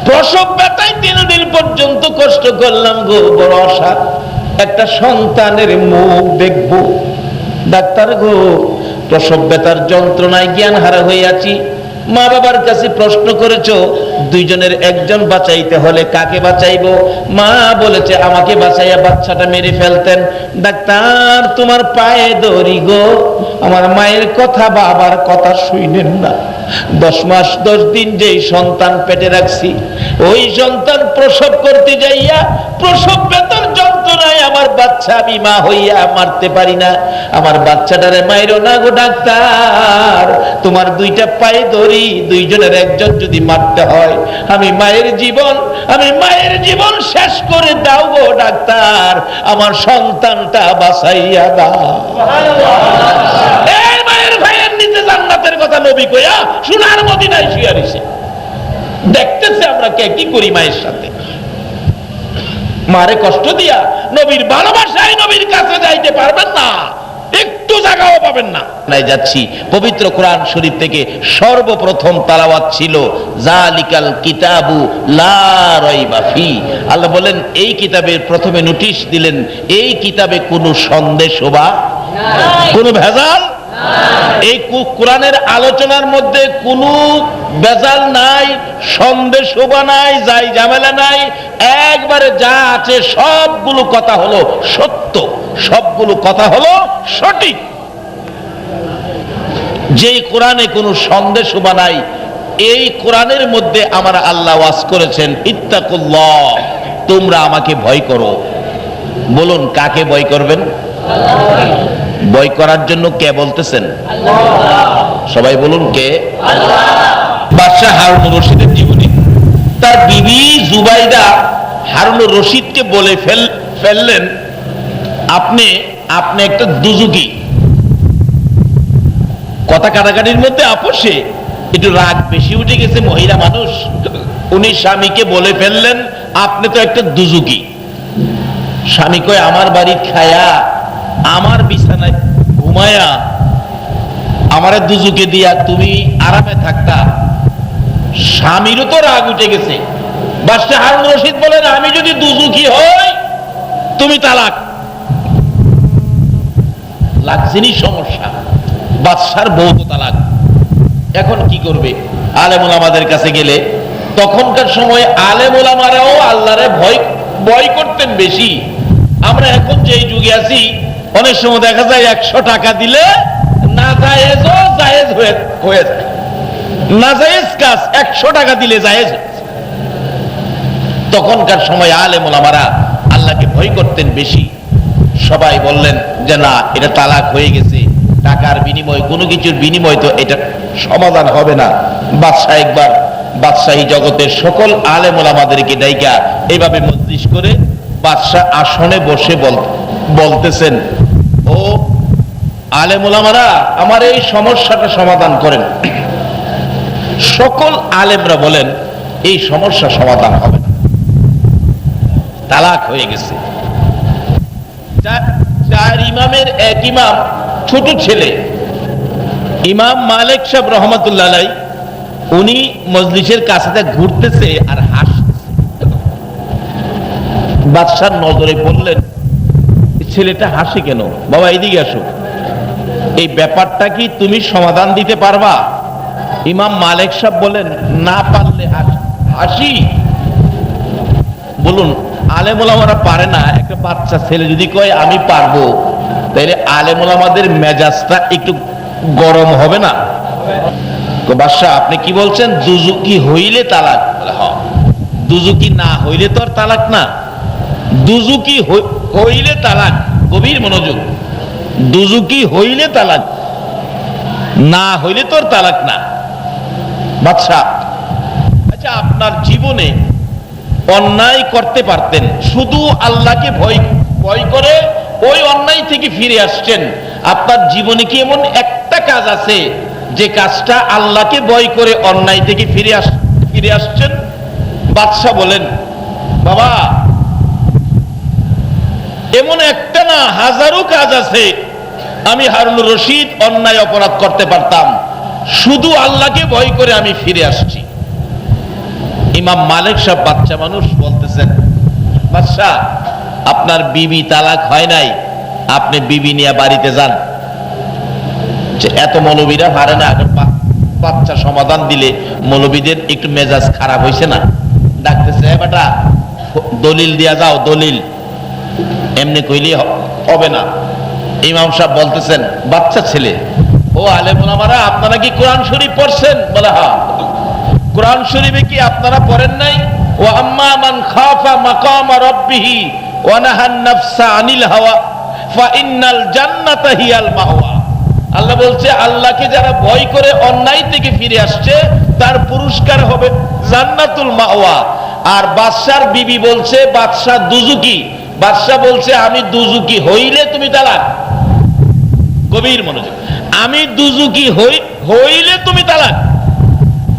প্রসব ব্যথায় 3 দিন পর্যন্ত কষ্ট করলাম গো, বড় আশা একটা সন্তানের মুখ দেখবো। ডাক্তার গো, প্রসব ব্যথার যন্ত্রণায় জ্ঞান হারা হয়ে আছি। মা বাবার কাছে প্রশ্ন করেছো, দুইজনের একজন বাঁচাইতে হলে কাকে বাঁচাইবো? মা বলেছে আমাকে বাঁচাইয়া বাচ্চাটা মেরে ফেলতেন। ডাক্তার তোমার পায়ে ধরি গো, আমার মায়ের কথা বাবার কথা শুনেন না। 10 মাস 10 দিন যেই সন্তান পেটে রাখছি, ওই সন্তান প্রসব করতে যাইয়া প্রসব ব্যথার যন্ত্রণায় আমার বাচ্চা আমি মা হইয়া মারতে পারি না। আমার বাচ্চাটারে মাইরো না গো ডাক্তার, তোমার 2টা পায়ে ধরি, দুইজনের একজন যদি মারতে হয়, আমি মায়ের জীবন শেষ করে দাও গো ডাক্তার, আমার সন্তানটা বাঁচাইয়া দাও। এই মায়ের ভাইয়ের নিচে জান্নাতের কথা নবী কইয়া সোনার মদিনায় শুয়ে রইছে, দেখতেছে আমরা কে কি করি মায়ের সাথে। মারে কষ্ট দিয়া নবীর ভালোবাসায় নবীর কাছে যাইতে পারবেন না, একটু জায়গাও পাবেন না। নাই যাচ্ছি পবিত্র কোরআন শরীফ থেকে সর্বপ্রথম তেলাওয়াত ছিল জালিকাল কিতাবু লা রাইবা ফি। আল্লাহ বলেন এই কিতাবের প্রথমে নোটিশ দিলেন, এই কিতাবে কোনো সন্দেহ বা কোনো ভেজাল, এই কোরআনের আলোচনার মধ্যে কোনো ভেজাল নাই, সন্দেহ শোভা নাই, যাই ঝামেলা নাই। একবারে যা আছে সবগুলো কথা হলো সত্য, সবগুলো কথা হলো সঠিক। যেই কোরআনে কোনো সন্দেহ শোভা নাই, এই কোরআনের মধ্যে আমার আল্লাহ ওয়াজ করেছেন ইত্তাকুল্লাহ, তোমরা আমাকে ভয় করো। বলুন কাকে ভয় করবেন? ভয় করার জন্য কে বলতেছেন? সবাই বলুন কে? বাদশাহ হারুনুর রশিদের জীবনী, তার বিবি জুবাইদা হারুনুর রশিদকে বলে ফেললেন, আপনি একটা দুজুকি। কথা কাটাকাটির মধ্যে আপোষে একটু রাগ বেশি উঠে গেছে, মহিলা মানুষ। উনি স্বামীকে বলে ফেললেন, আপনি তো একটা দুজুকি। স্বামী কয়, আমার বাড়ি খায়া আমার বিছানায় ঘুমায়া আমারে দুজুকে দিয়া তুমি আরামে থাকতা। স্বামীরও তো রাগ উঠে গেছে। বাদশাহ হারুন রশিদ বলেন, আমি যদি দুজুকি হই তুমি তালাক। লাগছেনি সমস্যা, বাদশার বউ তো তালাক। এখন কি করবে? আলেম ওলামাদের কাছে গেলে, তখনকার সময় আলেম ওলামারাও আল্লাহরে ভয় করতেন বেশি। আমরা এখন যেই যুগে আছি, অনেক সময় দেখা যায় 100 টাকা দিলে না জায়েজও জায়েজ হয়ে যায়, না জায়েজ কাজ 100 টাকা দিলে জায়েজ। তখনকার সময় আলেম ওলামারা আল্লাহকে ভয় করতেন বেশি। সবাই বললেন যে না, এটা তালাক হয়ে গেছে, টাকার বিনিময়, কোনো কিছুর বিনিময় তো এটা সমাধান হবে না। বাদশাহ একবার বাদশাহী জগতের সকল আলেম ওলামাদেরকে ডাইকা এইভাবে মজলিস করে বাদশাহ আসনে বসে বলতেছেন, ও আলেম ওলামারা, আমার এই সমস্যাটা সমাধান করেন। সকল আলেমরা বলেন এই সমস্যা সমাধান হবে না, তালাক হয়ে গেছে। 4 ইমামের এক ইমাম, ছোট ছেলে ইমাম মালিক সাহেব রহমাতুল্লাহ আলাইহি, উনি মজলিসের কাছে ঘুরতেছে আর হাসতেছে। বাদশার নজরে পড়লেন, ছেলেটা হাসে কেন? বাবা এদিকে আসো, এই ব্যাপারটা কি তুমি সমাধান দিতে পারবা? ইমাম মালিক সাহেব বলেন, না পারলে হাসি। বলুন, আলেম ওলামারা পারে না, একটা বাচ্চা ছেলে যদি কয় আমি পারবো, তাহলে আলেম ওলামাদের মেজাজটা একটু গরম হবে না? বাদশাহ আপনি কি বলছেন? দুজুকি হইলে তালাক? হ্যাঁ, দুজুকি না হইলে তো আর তালাক না। দুজুকি হইলে তালাক, গভীর মনোযোগ। দুজুকি হইলে তালাক, না হইলে তো আর তালাক না। বাদশাহ, আচ্ছা আপনার জীবনে অন্যায় করতে পারতেন, শুধু আল্লাহকে ভয় করে ওই অন্যায় থেকে ফিরে আসছেন। আপনার জীবনে কি এমন একটা কাজ আছে যে কাজটা আল্লাহকে ভয় করে অন্যায় থেকে ফিরে আসছেন? বাদশাহ বলেন, বাবা এমন একটা না, হাজারো কাজ আছে আমি হারুনুর রশিদ অন্যায় অপরাধ করতে পারতাম, শুধু আল্লাহকে ভয় করে আমি ফিরে আসছি। ইমাম মালিক সাহেব বাচ্চা মানুষ বলতেছেন, বাদশাহ আপনার বিবি তালাক হয় নাই, আপনি বিবি নিয়ে বাড়িতে যান। এত মৌলবীরা পারে না, বাচ্চা সমাধান দিলে মৌলবীদের একটু মেজাজ খারাপ হয়েছে না, ডাকতেছে বেটা দলিল দিয়া যাও, দলিল এমনি কইলে হবে না। ইমাম সাহেব বলতেছেন, বাচ্চা ছেলে, ও আলেম ওলামারা আপনারা কি কোরআন শরীফ পড়ছেন? বলে হ্যাঁ। কোরআন শরীফে কি আপনারা পড়েন নাই? ও আম্মা মান খাফা মাকামা রাব্বিহি ওয়া নাহান নাফসা আনিল হাওয়া ফা ইন্নাল জান্নাতা হিয়াল মাওয়া। আল্লাহ বলছে, আল্লাহকে যারা ভয় করে অন্যায় থেকে ফিরে আসছে তার পুরস্কার হবে জান্নাতুল মাওয়া। আর বাদশার বিবি বলছে, বাদশা দুজুকি, বাদশা বলছে আমি দুজুকি হইলে তুমি তালাক। গভীর মনোযোগ, আমি দুজুকি হইলে তুমি তালাক।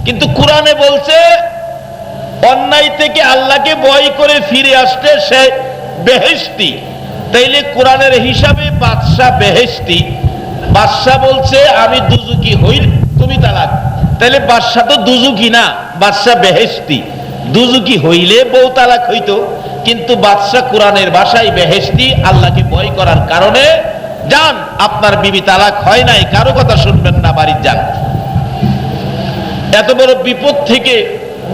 কিন্তু কোরআনে বলছে অন্যায় থেকে আল্লাহকে ভয় করে ফিরে আসতে সে বেহেশতি। তাইলে কোরআনের হিসাবে বাদশা বেহেশতি, বাদশা বলছে আমি দুজুকি হইলে তুমি তালাক। তাইলে বাদশা তো দুজুকি না, বাদশা বেহেশতি। দুজুকি হইলে বউ তালাক হইতো, কিন্তু বাদশা কোরআনের ভাষায় বেহেশতি, আল্লাহকে ভয় করার কারণে যান, আপনার বিবি তালাক হয় নাই, কারো কথা শুনবেন না, বাড়ির যান। এত বড় বিপদ থেকে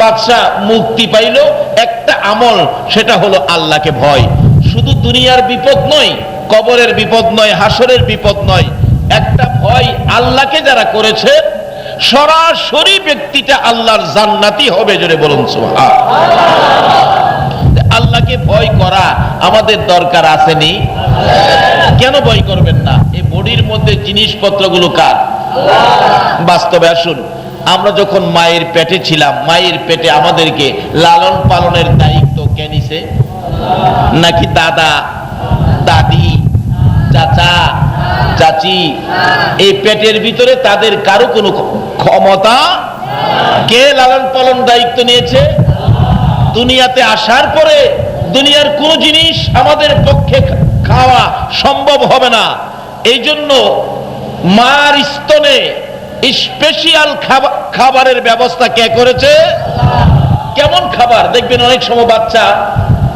বাদশা মুক্তি পাইল একটা আমল, সেটা হলো আল্লাহকে ভয়। শুধু দুনিয়ার বিপদ নয়, কবরের বিপদ নয়, হাসরের বিপদ নয়, একটা ভয় আল্লাহকে যারা করেছে সরাসরি ব্যক্তিটা আল্লাহর জান্নাতি হবে। জোরে বলুন সুবহানাল্লাহ। আল্লাহকে ভয় করা আমাদের দরকার আসেনি? কেন ভয় করবেন না? এই বডির মধ্যে জিনিসপত্রগুলো কার? বাস্তবে আসুন, আমরা যখন মায়ের পেটে ছিলাম, মায়ের পেটে আমাদেরকে লালন পালনের দায়িত্ব কে নিছে? নাকি দাদা, দাদি, চাচা, চাচি? এই পেটের ভিতরে তাদের কারো কোনো ক্ষমতা? কে লালন পালন দায়িত্ব নিয়েছে? দুনিয়াতে আসার পরে দুনিয়ার কোন জিনিস আমাদের পক্ষে খাওয়া সম্ভব হবে না। এই জন্য মার স্তনে স্পেশাল খাবারের ব্যবস্থা কে করেছে? কেমন খাবার? দেখবেন অনেক সময় বাচ্চা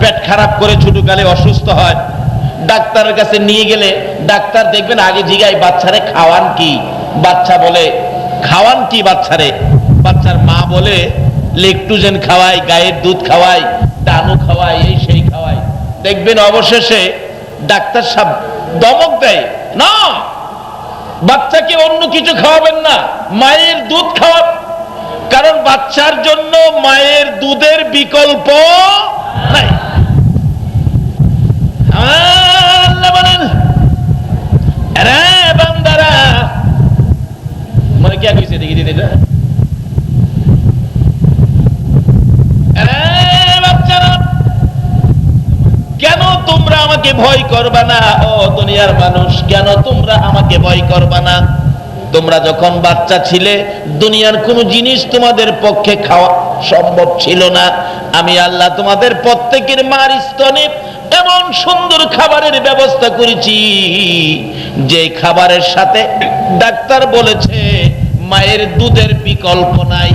পেট খারাপ করে ছোটকালে অসুস্থ হয়, ডাক্তারের কাছে নিয়ে গেলে ডাক্তার দেখবেন আগে জিগায় বাচ্চারে খাওয়ান কি? বাচ্চা বলে খাওয়ান কি বাচ্চারে? বাচ্চার মা বলে লেকটুজেন খাওয়াই, গায়ের দুধ খাওয়াই, টানু খাওয়াই, এই সেই খাওয়াই। দেখবেন অবশেষে ডাক্তার সাহেব দমক দেয়, না বাচ্চাকে অন্য কিছু খাওয়াবেন না, মায়ের দুধ খাওয়ান। কারণ বাচ্চার জন্য মায়ের দুধের বিকল্প নাই। আল্লাহ বলেন, আরে বান্দারা, মনে কি কইছে দেখি দিতে, কেন তোমরা আমাকে ভয় করবা না? ও দুনিয়ার মানুষ, কেন তোমরা আমাকে ভয় করবা না? তোমরা যখন বাচ্চা ছিলে দুনিয়ার কোন জিনিস তোমাদের পক্ষে খাওয়া সম্ভব ছিল না। আমি আল্লাহ তোমাদের প্রত্যেকের মার স্তনে এমন সুন্দর খাবারের ব্যবস্থা করেছি, যে খাবারের সাথে ডাক্তার বলেছে মায়ের দুধের বিকল্প নাই।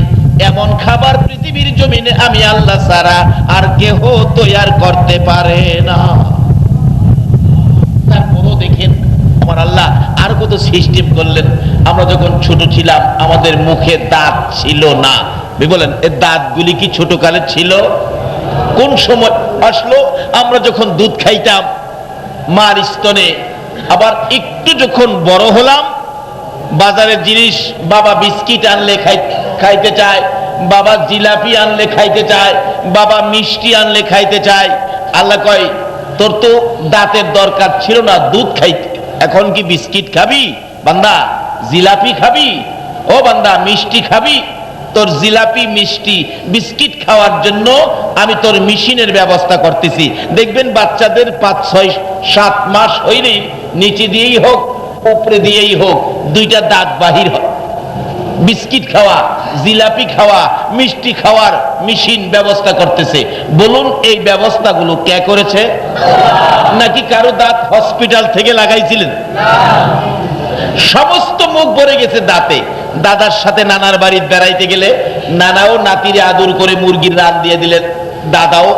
এমন খাবার পৃথিবীর জমিনে আমি আল্লাহ ছাড়া আর কেহ তৈয়ার করতে পারে না। তারপরও দেখেন আমার আল্লাহ আর কত সিস্টেম করলেন। আমরা যখন ছোট ছিলাম আমাদের মুখে দাঁত ছিল না, বলেন এই দাঁতগুলি কি ছোটকালে ছিল? কোন সময় আসলো? আমরা যখন দুধ খাইতাম মার স্তনে, আবার একটু যখন বড় হলাম বাজারের জিনিস, বাবা বিস্কিট আনলে খাইতে চায়, বাবা জিলাপি আনলে খাইতে চায়, বাবা মিষ্টি আনলে খাইতে চায়। আল্লাহ কয় তোর তো দাঁতের দরকার ছিল না দুধ খাইতে, এখন কি বিস্কিট খাবি বান্দা? জিলাপি খাবি? ও বান্দা মিষ্টি খাবি? তোর জিলাপি, মিষ্টি, বিস্কিট খাওয়ার জন্য আমি তোর মেশিনের ব্যবস্থা করতেছি। দেখবেন বাচ্চাদের 5, 6, 7 মাস হইলেই নিচে দিয়েই হোক উপরে দিয়েই হোক দুইটা দাঁত বাহির হয়। বিস্কিট খাওয়া, জিলাপি খাওয়া, মিষ্টি খাওয়ার মেশিন ব্যবস্থা করতেছে। বলুন এই ব্যবস্থাগুলো কে করেছে? নাকি কারো দাঁত হসপিটাল থেকে লাগাইছিলেন? সমস্ত মুখ ভরে গেছে দাঁতে, দাদার সাথে নানার বাড়ি বেড়াইতে গেলে নানাও নাতিরে আদর করে মুরগির রান দিয়ে দিলেন, দাদাও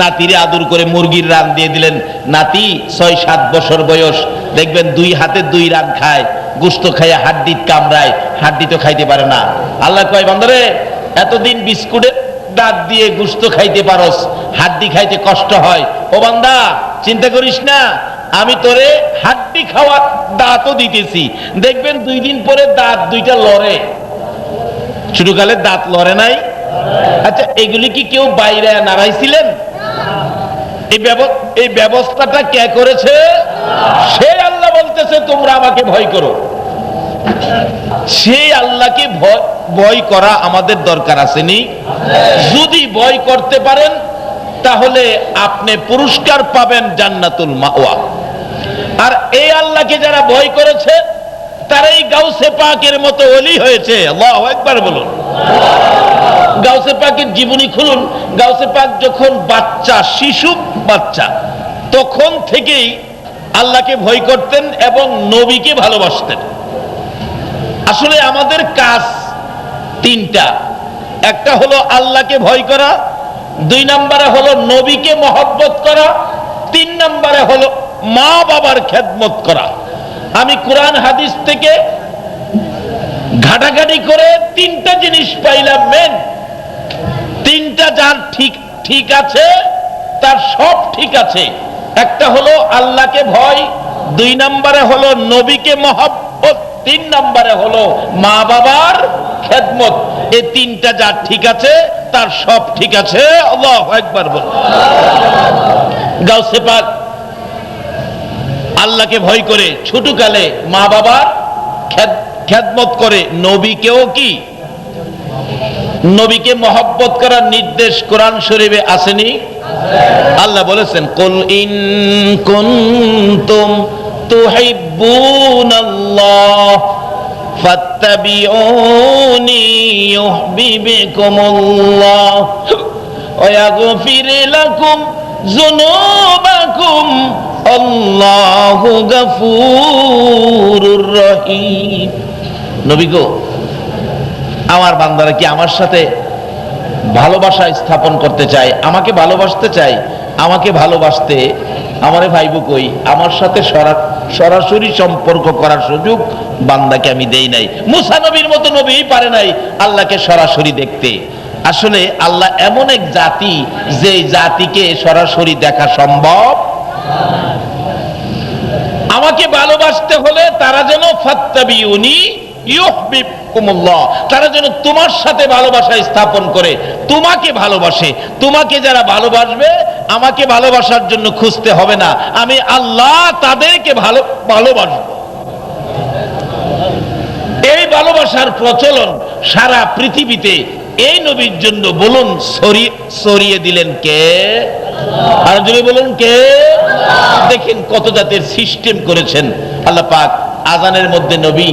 নাতিরে আদর করে মুরগির রান দিয়ে দিলেন। নাতি 6-7 বছর বয়স, দেখবেন 2 হাতে 2 রান খায়, গোস্ত খাইয়া হাড্ডিত কামড়ায়, হাড্ডি তো খাইতে পারে না। আল্লাহ কয় বান্দারে, এতদিন বিস্কুটে দাঁত দিয়ে গোস্ত খাইতে পারস, হাড্ডি খাইতে কষ্ট হয়। ও বান্দা, চিন্তা করিস না, আমি তোরে হাড্ডি খাওয়া দাঁতও দিতেছি, দেখবেন 2 দিন পরে দাঁত 2টা লড়ে। ছোটকালে দাঁত লড়ে নাই? আচ্ছা, এগুলি কি কেউ বাইরে নাড়াইছিলেন? এই ব্যবস্থাটা কে করেছে? সে আল্লাহ বলতেছে তোমরা আমাকে ভয় করো। সেই আল্লাহকে ভয় করা আমাদের দরকার আসেনি? যদি ভয় করতে পারেন তাহলে আপনি পুরস্কার পাবেন জান্নাতুল মাওয়া। আর এই আল্লাহকে যারা ভয় করেছে তারাই গাউসে পাকের মতো ওলি হয়েছে। আল্লাহু আকবার বলুন। গাউসে পাকের জীবনী খুলুন। গাউসে পাক যখন বাচ্চা, শিশু বাচ্চা, তখন থেকেই আল্লাহকে ভয় করতেন এবং নবীকে ভালোবাসতেন। আসলে আমাদের কাজ 3টা। একটা হলো আল্লাহকে ভয় করা, 2 নম্বরে হলো নবীকে মহব্বত করা, 3 নম্বরে হলো মা বাবার খেদমত করা। আমি কোরআন হাদিস থেকে ঘাটাঘাটি করে 3টা জিনিস পাইলাম মেন। 3টা যার ঠিক আছে তার সব ঠিক আছে। একটা হলো আল্লাহকে ভয়, 2 নম্বরে হলো নবীকে মহব্বত, 3 নম্বরে হলো মা বাবার খেদমত। এই 3টা যার ঠিক আছে তার সব ঠিক আছে। আল্লাহু আকবার বল। গাউসে পাক আল্লাহকে ভয় করে, ছোটকালে মা বাবার খেদমত করে, নবীকেও কি, নবীকে মহব্বত করার নির্দেশ কোরআন শরীফে আসেনি? আল্লাহ বলেছেন, কুল ইন কুনতুম তুহিব্বুনাল্লাহ ফাত্তাবিউনি ইউহিব্বুকুমুল্লাহ ওয়া ইয়াগফির লাকুম যুনুবাকুম আল্লাহু গফুরুর রহিম। নবী গো, আমার বান্দারা কি আমার সাথে ভালোবাসা স্থাপন করতে চায়, আমাকে ভালোবাসতে চায়? আমাকে ভালোবাসতে আমারে ভাইবো কই? আমার সাথে সরাসরি সম্পর্ক করার সুযোগ বান্দাকে আমি দেই নাই। মুসা নবীর মতো নবী পারে নাই আল্লাহকে সরাসরি দেখতে। আসলে আল্লাহ এমন এক জাতি, যে জাতিকে সরাসরি দেখা সম্ভব। আমাকে ভালোবাসতে হলে তারা যেন ফাত্তাবিউনি ইউহিব্বুকুমুল্লাহ, তারা যেন তোমার সাথে ভালোবাসা স্থাপন করে, তোমাকে ভালোবাসে। তোমাকে যারা ভালোবাসবে, আমাকে ভালোবাসার জন্য খুঁজতে হবে না, আমি আল্লাহ তাদেরকে ভালোবাসবো। এই ভালোবাসার প্রচলন সারা পৃথিবীতে এই নবীর জন্য বলুন ছড়িয়ে দিলেন কে? আর যদি বলুন কে? দেখেন কত জাতের সিস্টেম করেছেন আল্লাহ পাক। আজানের মধ্যে নবী,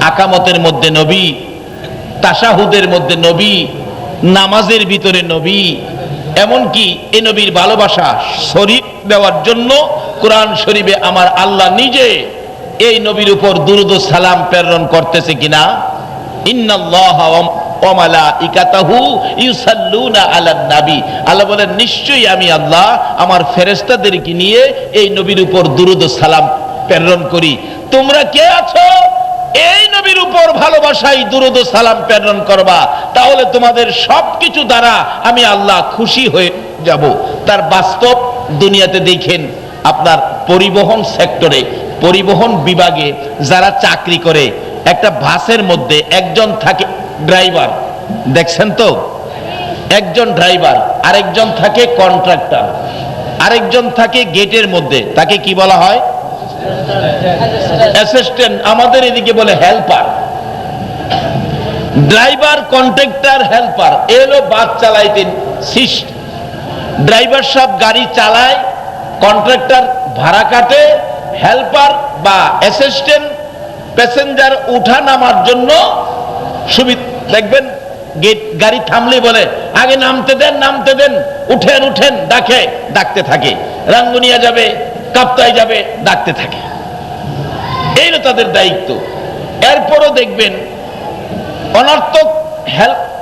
আকামতের মধ্যে নবী, তাশাহুদের মধ্যে নবী, নামাজের ভিতরে নবী। এমনকি এই নবীর ভালোবাসা শরীফ দেওয়ার জন্য কোরআন শরীফে আমার আল্লাহ নিজে এই নবীর উপর দুরূদ ও সালাম প্রেরণ করতেছে কিনা? ইন্নাল্লাহা ওয়া মালাইকাতাহু ইউসাল্লুনা আলান নবী। আল্লাহ বলেন, নিশ্চয়ই আমি আল্লাহ আমার ফেরেশতাদেরকে নিয়ে এই নবীর উপর দুরূদ ও সালাম প্রেরণ করি। তোমরা কে আছো এই নবীর উপর ভালোবাসায় দুরূদ ও সালাম প্রেরণ করবা, তাহলে তোমাদের সবকিছু দ্বারা আমি আল্লাহ খুশি হয়ে যাব। তার বাস্তব দুনিয়াতে দেখেন, আপনার পরিবহন সেক্টরে, পরিবহন বিভাগে যারা চাকরি করে, একটা বাসের মধ্যে একজন থাকে ড্রাইভার, দেখছেন তো? একজন ড্রাইভার, আরেকজন থাকে কন্ট্রাক্টর, আরেকজন থাকে গেটের মধ্যে, তাকে কি বলা হয়? অ্যাসিস্ট্যান্ট। আমাদের এদিকে বলে হেল্পার। ড্রাইভার, কন্ট্রাক্টর, হেল্পার, এলো বাস চালাইতে। ড্রাইভার সব গাড়ি চালায়, কন্ট্রাক্টর ভাড়া কাটে, হেল্পার বা অ্যাসিস্ট্যান্ট প্যাসেঞ্জার উঠা নামার জন্য সুবিধা। দেখবেন গেট গাড়ি থামলে বলে, আগে নামতে দেন, নামতে দেন, উঠেন উঠেন, ডাকতে থাকে। রাঙ্গুনিয়া যাবে, কাপ্তাই যাবে, ডাকতে থাকে। এই তাদের দায়িত্ব। এরপরও দেখবেন অনর্থক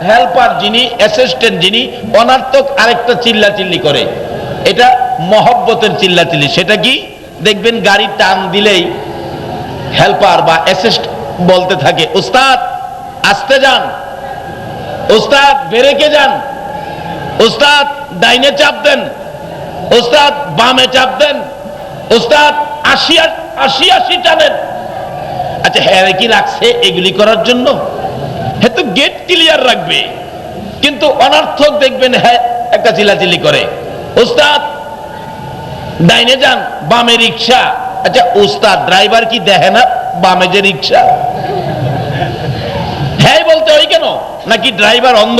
হেল্পার যিনি, অ্যাসিস্ট্যান্ট যিনি, অনর্থক আরেকটা চিল্লাচিল্লি করে, এটা মহব্বতের চিল্লাচিল্লি। সেটা কি? দেখবেন গাড়ি টান দিলেই হেল্পার বা অ্যাসিস্ট বলতে থাকে, উস্তাদ আস্তে যান, উস্তাদ ব্রেকে যান, উস্তাদ ডাইনে চাপ দেন, উস্তাদ বামে চাপ দেন, উস্তাদ 80 টানেন। আচ্ছা হ্যাঁ কি রাখছে এগুলি করার জন্য? হ্যাঁ তো গেট ক্লিয়ার রাখবে, কিন্তু অনর্থক দেখবেন হ্যাঁ একটা চিল্লাচিল্লি করে, উস্তাদ ডাইনে যান, বামে রিক্সা। আচ্ছা উস্তাদ ড্রাইভার কি দেখে না বামে যে রিক্সা? হ্যাঁ বলতে হয় কেন? নাকি ড্রাইভার অন্ধ?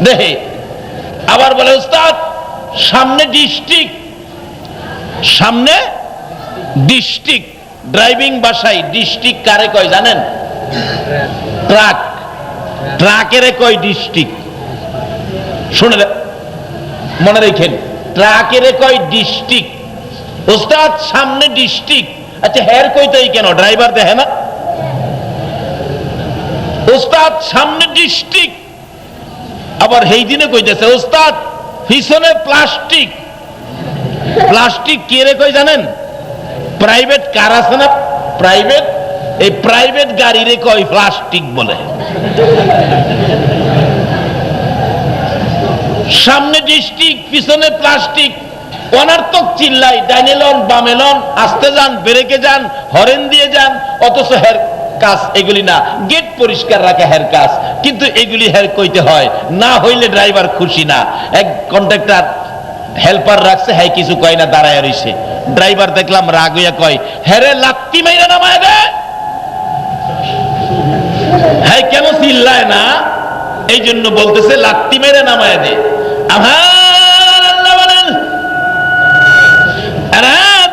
দেখে আবার বলে উস্তাদ সামনে ডিস্ট্রিক্ট, সামনে ডিস্ট্রিক্ট। ড্রাইভিং ভাষায় ডিস্ট্রিক্ট কারে কয় জানেন? ট্রাক, ট্রাকেরে কয় ডিস্ট্রিক্ট। শুনে মনে রেখেন, ট্রাকেরে কয় ডিস্ট্রিক্ট। উস্তাদ সামনে ডিস্ট্রিক্ট। আচ্ছা হের কইতেই কেন? ড্রাইভার দেখে না? উস্তাদ সামনে ডিস্ট্রিক্ট। আবার এই দিনে কইতেছে উস্তাদ পিছনে প্লাস্টিক। প্লাস্টিক কে রে কই জানেন? প্রাইভেট কার আছে না, প্রাইভেট, এই প্রাইভেট গাড়ি রে কয় প্লাস্টিক বলে। সামনে ডিস্ট্রিক্ট পিছনে প্লাস্টিক, অনার্থক চিল্লাই, ডাইনে লন বামে লন, আস্তে যান ব্রেকে যান, হরেন দিয়ে যান, অথচ হের কাজ এগুলি না। গেট পরিষ্কার রাখে হের কাজ, কিন্তু এগুলি হের কইতে হয় না, হইলে ড্রাইভার খুশি না। এক কন্ট্রাক্টর হেল্পার রাখছে, হ্যাঁ কিছু কয় না, দাঁড়ায় রইছে। ড্রাইভার দেখলাম রাগ হইয়া কয়, হ্যারে লাত্তি মাইরা নামায় দে। হ্যাঁ কেন চিল্লায় না? এই জন্য বলতেছে লাত্তি মেরে নামায় দে। আমার আল্লাহ বলেন,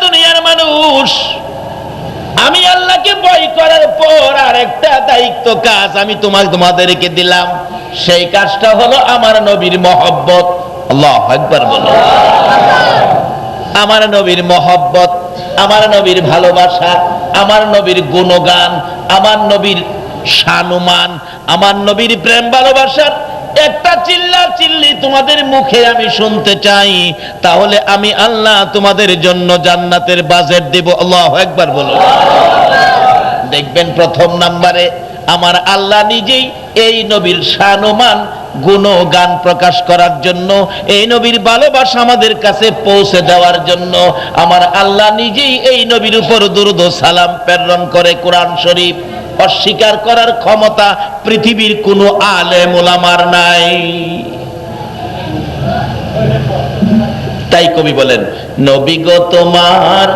দুনিয়ার মানুষ, আমি আল্লাহকে ভয় করার পর আর একটা দায়িত্ব কাজ আমি তোমাদেরকে দিলাম। সেই কাজটা হলো আমার নবীর মহব্বত। আল্লাহু আকবার বলো। আমার নবীর মহব্বত, আমার নবীর ভালোবাসা, আমার নবীর গুণগান, আমার নবীর শানুমান, আমার নবীর প্রেম ভালোবাসার একটা চিল্লা চিল্লি তোমাদের মুখে আমি শুনতে চাই, তাহলে আমি আল্লাহ তোমাদের জন্য জান্নাতের বাজেট দেব। আল্লাহু আকবার বলো। দেখবেন প্রথম নম্বরে আমার আল্লাহ নিজেই এই নবীর শানুমান গুণগান প্রকাশ করার জন্য, এই নবীর ভালোবাসা আমাদের কাছে পৌঁছে দেওয়ার জন্য আমার আল্লাহ নিজেই এই নবীর উপর দুরূদ ও সালাম প্রেরণ করে। কোরআন শরীফ অস্বীকার করার ক্ষমতা পৃথিবীর কোনো আলেম ওলামার নাই। তাই কবি বলেন, নবী গো তোমার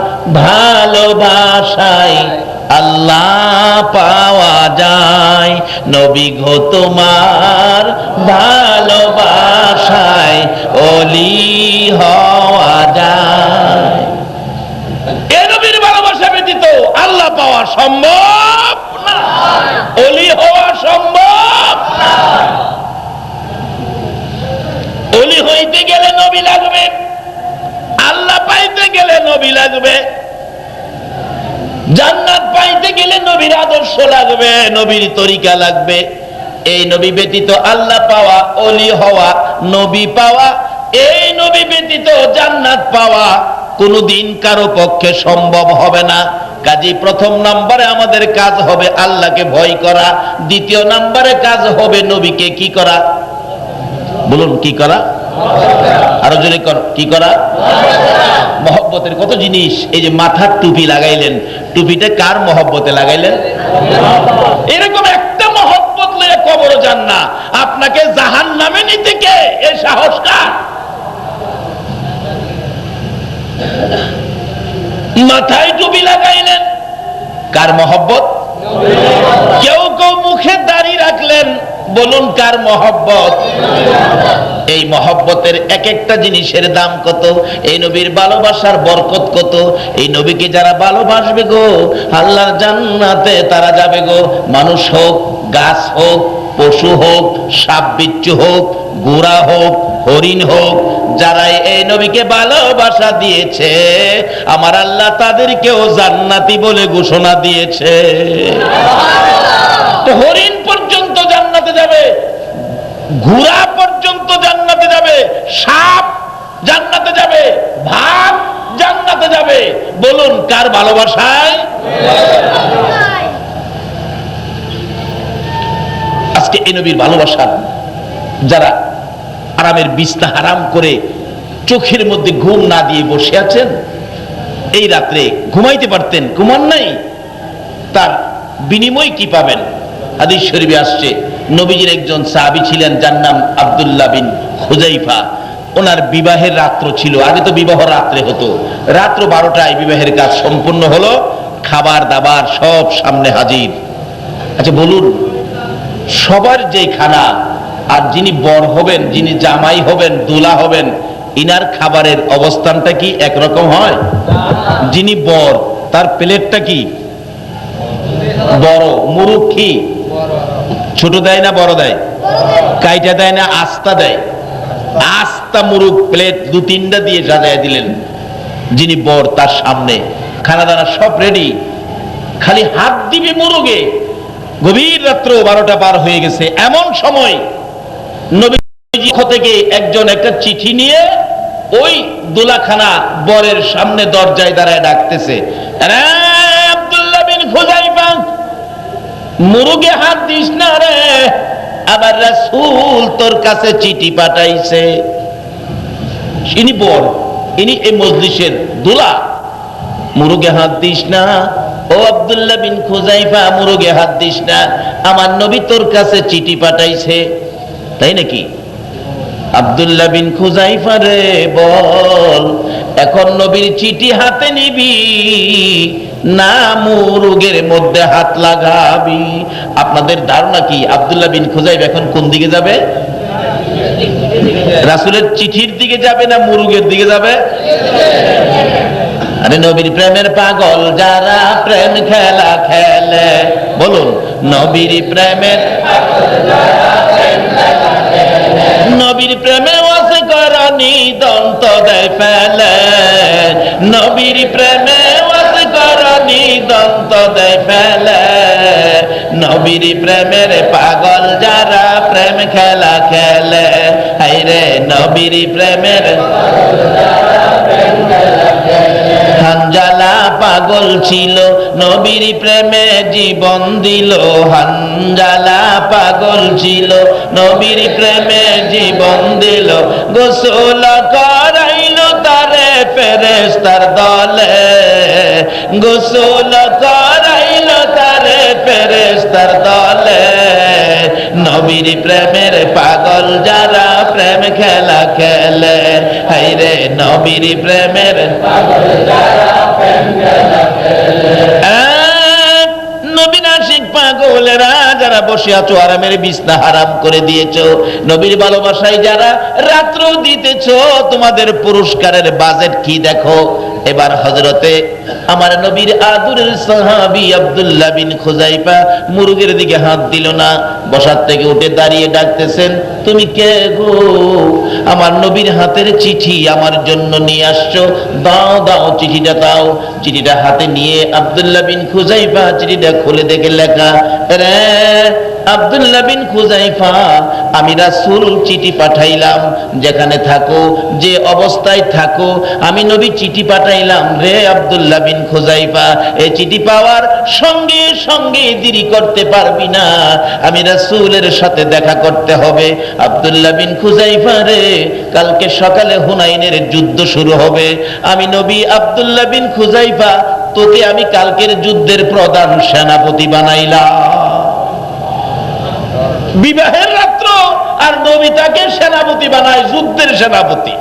ভালোবাসায় আল্লাহ পাওয়া যায়, নবী গো তোমার ভালোবাসায় ওলি হওয়া যায়। এ নবীর ভালোবাসা ব্যতীত আল্লাহ পাওয়া সম্ভব না, ওলি হওয়া সম্ভব না। ওলি হইতে গেলে নবী লাগবে, আল্লাহ পাইতে গেলে নবী লাগবে, জান্নাত পাইতে গেলে নবীর আদর্শ লাগবে, নবীর তরিকা লাগবে। এই নবী ব্যতীত আল্লাহ পাওয়া, ওলি হওয়া, নবী পাওয়া, এই নবী ব্যতীত জান্নাত পাওয়া কোনদিন কারো পক্ষে সম্ভব হবে না। কাজী প্রথম নম্বরে আমাদের কাজ হবে আল্লাহকে ভয় করা, দ্বিতীয় নম্বরে কাজ হবে নবীকে কি করা? বলুন কি করা? আরো জোরে কি করা? মহব্বতের কত জিনিস। এই যে মাথার টুপি লাগাইলেন, টুপিটা কার মহব্বতে লাগাইলেন? এরকম একটা মহব্বত লইয়া কবরে যান না, আপনাকে জাহান্নামে নিতে কে? এই সাহস কার? মাথায় টুপি লাগাইলেন, কার মহব্বত? কেউ কেউ মুখে দাড়ি রাখলেন, বলুন কার মহব্বত? এই মহব্বতের এক একটা জিনিসের দাম কত, এই নবীর ভালোবাসার বরকত কত। এই নবীকে যারা ভালোবাসবে গো, আল্লাহর জান্নাতে তারা যাবে গো। মানুষ হোক, গাছ হোক, পশু হোক, সাপ বিচ্ছু হোক, গোড়া হোক, হরিণ হোক, যারা এই নবীকে ভালোবাসা দিয়েছে আমার আল্লাহ তাদেরকেও জান্নাতি বলে ঘোষণা দিয়েছে। তো হরিণ ঘোড়া পর্যন্ত জান্নাতে যাবে, সাপ জান্নাতে যাবে, ভাগ জান্নাতে যাবে। বলুন কার ভালোবাসায়? আজকে এই নবীর ভালোবাসা যারা আরামের বিছনা হারাম করে চোখের মধ্যে ঘুম না দিয়ে বসে আছেন, এই রাত্রে ঘুমাইতে পারতেন, ঘুমান নাই, তার বিনিময় কি পাবেন? হাদিস শরীফে আসছে, নবীজির একজন সাহাবী ছিলেন, যার নাম আব্দুল্লাহ বিন হুযাইফা। ওনার বিবাহের রাত্র ছিল, আগে তো বিবাহ রাত্রে হতো, রাত্র 12টায় বিবাহের কাজ সম্পূর্ণ হলো, খাবার দাবার সব সামনে হাজির। আচ্ছা বলুন, সবার যে খানা, আর যিনি বর হবেন, যিনি জামাই হবেন, দোলা হবেন, ইনার খাবারের অবস্থানটা কি একরকম হয়? যিনি বর, তার প্লেটটা কি বড়, মুরুখ কি ছোট দেয় না বড় দেয়? কাইটা দেয় না আস্তা দেয়? আস্তা মুরুখ প্লেট 2-3টা দিয়ে সাজায় দিলেন। যিনি বর তার সামনে খানা দানা সব রেডি, খালি হাত দিবে মুরুগে। গভীর রাত্র 12টা পার হয়ে গেছে, এমন সময় নবীজি থেকে একজন একটা চিঠি নিয়ে ওই দোলাখানা বরের সামনে দরজায় দাঁড়ায় ডাকতেছে, আব্দুল্লাহ বিন হুযাইফা, মুরুগে হাত দিস না রে, আবার রাসূল তোর কাছে চিঠি পাঠাইছে। ইনি বর, ইনি এই মজলিসের দোলা, মুরুগে হাত দিস না। ও আব্দুল্লাহ বিন হুযাইফা, মুরুগে হাত দিস না, আমার নবী তোর কাছে চিঠি পাঠাইছে। তাই নাকি? আব্দুল্লাহ বিন হুযাইফা রে বল, এখন নবীর চিঠি হাতে নিবি না মুরুগের মধ্যে হাত লাগাবি? আপনাদের ধারণা কি আব্দুল্লাহ বিন হুযাইফা এখন কোন দিকে যাবে? রাসূলের চিঠির দিকে যাবে না মুরুগের দিকে যাবে? আরে নবীর প্রেমের পাগল যারা প্রেম খেলা খেলে, বলুন নবীর প্রেমের নবীর প্রেমে ওয়াসে করনি দন্ত দেয় ফেলে, নবীর প্রেমে ওয়াসে করনি দন্ত দেয় ফেলে, নবীর প্রেমের পাগল যারা প্রেম খেলা খেলে, হায়রে নবীর প্রেমের হানজালা পাগল ছিল নবীর প্রেমে জীবন দিল, হানজালা পাগল ছিল নবীর প্রেমে জীবন দিল, গোসল করাইল তারে ফেরেশতার দলে, গোসল করাইল তারে ফেরেশতার দলে, নবীর প্রেমের পাগল যারা প্রেম খেলা খেলে, হায়রে নবীর প্রেমের পাগল যারা প্রেম খেলা খেলে। নবীর আশিক পাগলেরা যারা বসে আছো, আরামের বিছনা হারাম করে দিয়েছো, নবীর ভালোবাসায় যারা রাত্র দিতেছো, তোমাদের পুরস্কারের বাজেট কি দেখো। এবার হযরতে আমার নবীর আদরের সাহাবী আব্দুল্লাহ বিন হুযাইফা মুরুগের দিকে হাত দিল না, বসার থেকে উঠে দাঁড়িয়ে ডাকতেছেন, তুমি কে গো? আমার নবীর হাতের চিঠি আমার জন্য নিয়ে আসছো, দাও দাও চিঠিটা দাও। চিঠিটা হাতে নিয়ে আব্দুল্লাহ বিন হুযাইফা চিঠিটা খুলে দেখে লেখা, রে আব্দুল্লাহ বিন হুযাইফা, আমি রাসূল চিঠি পাঠাইলাম, যেখানে থাকো যে অবস্থায় থাকো আমি নবী চিঠি পাঠাইলাম রে আব্দুল্লাহ বিন হুযাইফা, এই চিঠি পাওয়ার সঙ্গে সঙ্গে দেরি করতে পারবি না, আমি রাসূলের সাথে দেখা করতে হবে। আব্দুল্লাহ বিন হুযাইফা রে, কালকে সকালে হুনাইনের যুদ্ধ শুরু হবে, আমি নবী আব্দুল্লাহ বিন হুযাইফা তোকে আমি কালকের যুদ্ধের প্রধান সেনাপতি বানাইলাম। বিবাহের রাত্র আর নবী তাকে সেনাপতি বানায়, যুদ্ধের সেনাপতি।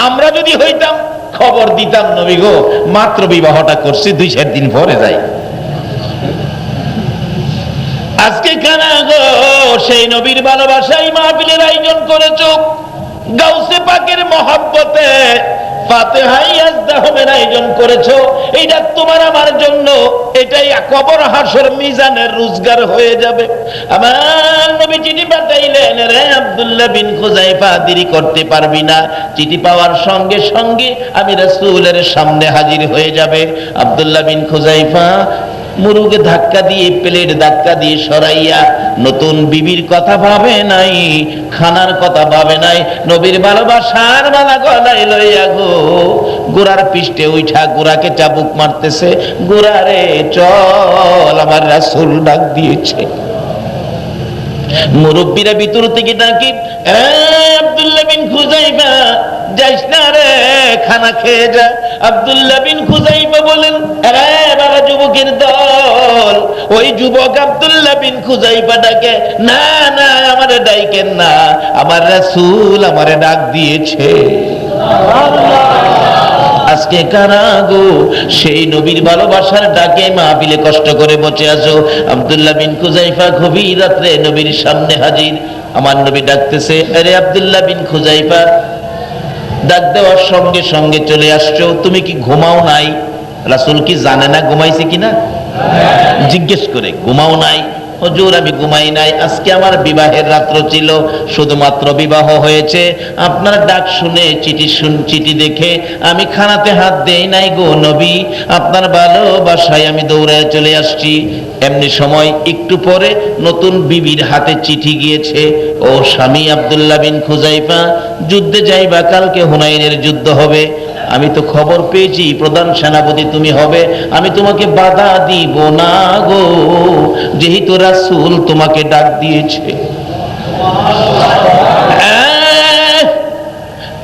আমরা যদি হইতাম খবর দিতাম, নবী গো মাত্র বিবাহটা করছি, 2-4 দিন পরে যাই। আজকে কেন গো সেই নবীর ভালোবাসায় মাহফিলের আয়োজন করেছো, গাউসে পাকের মহব্বতে ফাতিহাই আজদাহমের আয়োজন করেছো, এইটা তোমার আমার জন্য, এটাই কবর হাসর মিজানের রোজগার হয়ে যাবে। আমার নবী চিঠি পাঠাইলেন, রে আব্দুল্লাহ বিন হুযাইফা দেরি করতে পারবি না, চিঠি পাওয়ার সঙ্গে সঙ্গে আমি রাসূলের সামনে হাজির হয়ে যাবে। আব্দুল্লাহ বিন হুযাইফা মুরুগে ধাক্কা দিয়ে, প্লেট ধাক্কা দিয়ে সরাইয়া নতুন বিবির কথা ভাবে নাই, খানার কথা ভাবে নাই, নবীর ভালোবাসার মালা গলায় লইয়া গো গোড়ার পৃষ্ঠে উঠা গোড়াকে চাবুক মারতেছে। গোড়ারে চল, আমার রাসূল ডাক দিয়েছে। মুরব্বীরা ভিতর থেকে ডাকি, আব্দুল্লাহ বিন খুযাইফা যাইস না রে, খানা খেয়ে যা। আব্দুল্লাহ বিন খুযাইফা বলেন, আরে বাবা যুবকের দল। ওই যুবক আব্দুল্লাহ বিন খুযাইফা ডাকে, না না আমারে ডাইকেন না, আমার রাসূল আমারে ডাক দিয়েছে। আজকে কারা গো সেই নবীর ভালোবাসার ডাকে মাহফিলে কষ্ট করে বসে আছো? আব্দুল্লাহ বিন খুযাইফা গভীর রাত্রে নবীর সামনে হাজির। আমার নবী ডাকতেছে, আরে আব্দুল্লাহ বিন খুযাইফা। ডাক দেওয়ার সঙ্গে সঙ্গে চলে আসছো, তুমি কি ঘুমাও নাই? রাসূল কি জানে না ঘুমাইছে কিনা? জিজ্ঞেস করে, ঘুমাও নাই? হুজুর আমি ঘুমাই নাই, আজকে আমার বিবাহের রাত্র ছিল, শুধুমাত্র বিবাহ হয়েছে, আপনার ডাক শুনে চিঠি দেখে আমি খানাতে হাত দেই নাই গো নবী, আপনার ভালোবাসায় আমি দৌড়ায় চলে আসছি। এমনি সময় একটু পরে নতুন বিবির হাতে চিঠি গিয়েছে, ও স্বামী আব্দুল্লাহ বিন খুযাইফা, যুদ্ধে যাইবা, কালকে হুনাইনের যুদ্ধ হবে। আমি তো খবর পেয়েছি প্রধান সেনাপতি তুমি হবে, আমি তোমাকে বাধা দিব না গো, যেহেতু রাসূল তোমাকে ডাক দিয়েছে।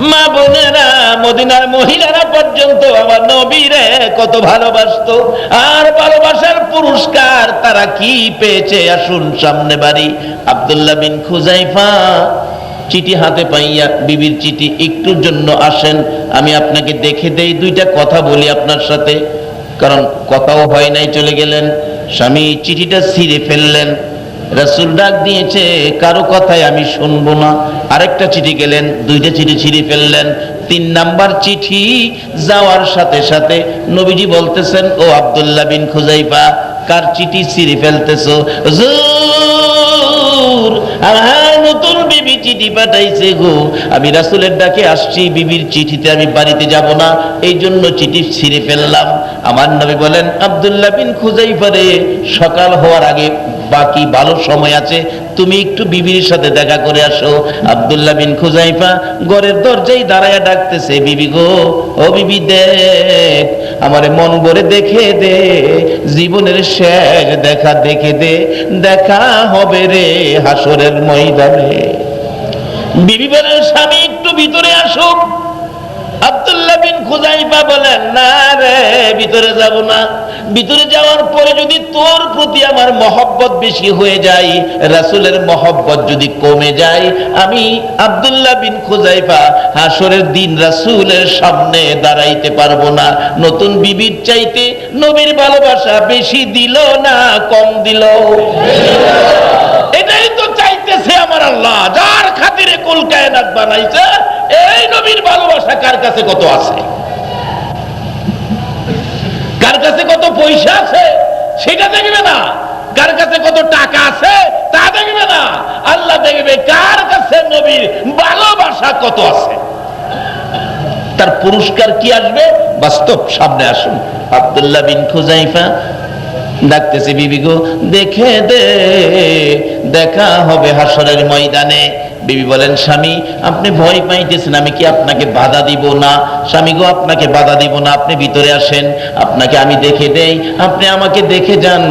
মা বোনেরা, মদিনার মহিলারা পর্যন্ত আমার নবীরে কত ভালোবাসতো, আর ভালোবাসার পুরস্কার তারা কি পেয়েছে আসুন সামনে বাড়ি। আব্দুল্লাহ বিন খুযাইফা চিঠি হাতে পাইয়া, বিবির চিঠি, একটুর জন্য আসেন, আমি আপনাকে দেখে দেই, দুইটা কথা বলি আপনার সাথে। কারণ কথাও হয় নাই, চলে গেলেন। স্বামী চিঠিটা ছিঁড়ে ফেললেন, রাসূল ডাক দিয়েছে, কারো কথাই আমি শুনবো না। আরেকটা চিঠি গেলেন, দুইটা চিঠি ছিঁড়ে ফেললেন। 3 নাম্বার চিঠি যাওয়ার সাথে সাথে নবীজি বলতেছেন, ও আব্দুল্লাহ বিন খুযাইফা, কার চিঠি ছিঁড়ে ফেলতেছো? হুজুর আমার নতুন বিবি চিঠি পাঠাইছে গো, আমি রাসূলের ডাকে আসছি, বিবির চিঠিতে আমি বাড়িতে যাব না, এই জন্য চিঠি ছিঁড়ে ফেললাম। আমার নবী বলেন, আব্দুল্লাহ বিন খুযাইফা রে, সকাল হওয়ার আগে বাকি ভালো সময় আছে, তুমি একটু বিবির সাথে দেখা করে আসো। আব্দুল্লাহ বিন খুযাইফা ঘরের দরজায় দাঁড়ায়া ডাকতেছে, বিবি গো, ও বিবি দেখ, আমারে মন ভরে দেখে দে, জীবনের শেষ দেখা দেখে দে, দেখা হবে রে হাসরের ময়দানে। বিবি বলেন, স্বামী একটু ভিতরে আসো। আব্দুল্লাহ বিন খুযাইফা বলেন, না রে, ভিতরে যাব না, ভিতরে যাওয়ার পরে যদি তোর প্রতি আমার মহব্বত বেশি হয়ে যায়, রাসূলের মহব্বত যদি কমে যায়, আমি আব্দুল্লাহ বিন খুযাইফা হাসরের দিন রাসূলের সামনে দাঁড়াইতে পারবো না। নতুন বিবির চাইতে নবীর ভালোবাসা বেশি দিল না কম দিল? এটাই তো চাইতেছে আমার আল্লাহ, যার খাতিরে কুল কায়নাত বানাইছে। এই নবীর ভালোবাসা কার কাছে কত আছে, কার কাছে কত পয়সা আছে সেটা দেখবে না, কার কাছে কত টাকা আছে তা দেখবে না, আল্লাহ দেখবে কার কাছে নবীর ভালোবাসা কত আছে। তার পুরস্কার কি আসবে বাস্তব সামনে আসুন। আব্দুল্লাহ বিন খুযাইফা ডাকতেছে, বিবি গো দেখে দে, দেখা হবে হাসরের ময়দানে। বিবি বলেন, স্বামী আপনি ভয় পাইতেছেন, আমি কি আপনাকে বাধা দিব না? স্বামী গো, আপনাকে বাধা দিব না, আপনি ভিতরে আসেন, আপনাকে আমি দেখে দেই, আপনি আমাকে দেখে যান।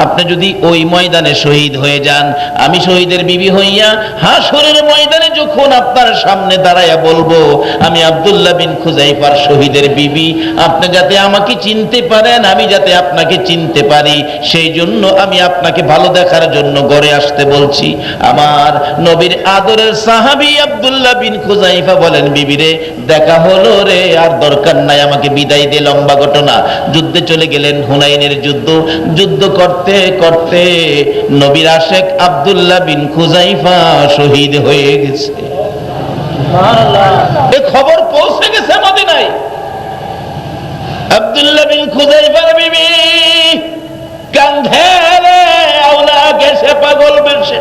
আপনি যদি ওই ময়দানে শহীদ হয়ে যান, আমি শহীদের বিবি হইয়া হাসরের ময়দানে যখন আপনার সামনে দাঁড়াইয়া বলবো, আমি আব্দুল্লাহ বিন খুযাইফার শহীদের বিবি, আপনি যাতে আমাকে চিনতে পারেন, আমি যাতে আপনাকে চিনতে পারি, সেই জন্য আমি আপনাকে ভালো দেখার জন্য ঘরে আসতে বলছি। আমার নবীর আদরের সাহাবী আব্দুল্লাহ বিন খুযাইফা বলেন, বিবি রে, দেখা হলো রে, আর দরকার নাই, আমাকে বিদায় দে। লম্বা ঘটনা, যুদ্ধে চলে গেলেন, হুনাইনের যুদ্ধ। যুদ্ধ করতে করতে নবীর আশেক আব্দুল্লাহ বিন খুযাইফা শহীদ হয়ে গেছে। এই খবর পৌঁছে গেছে মদিনায়। আব্দুল্লাহ বিন খুযাইফার বিবি কান্ধে আওলা গেছে পাগল বেশে।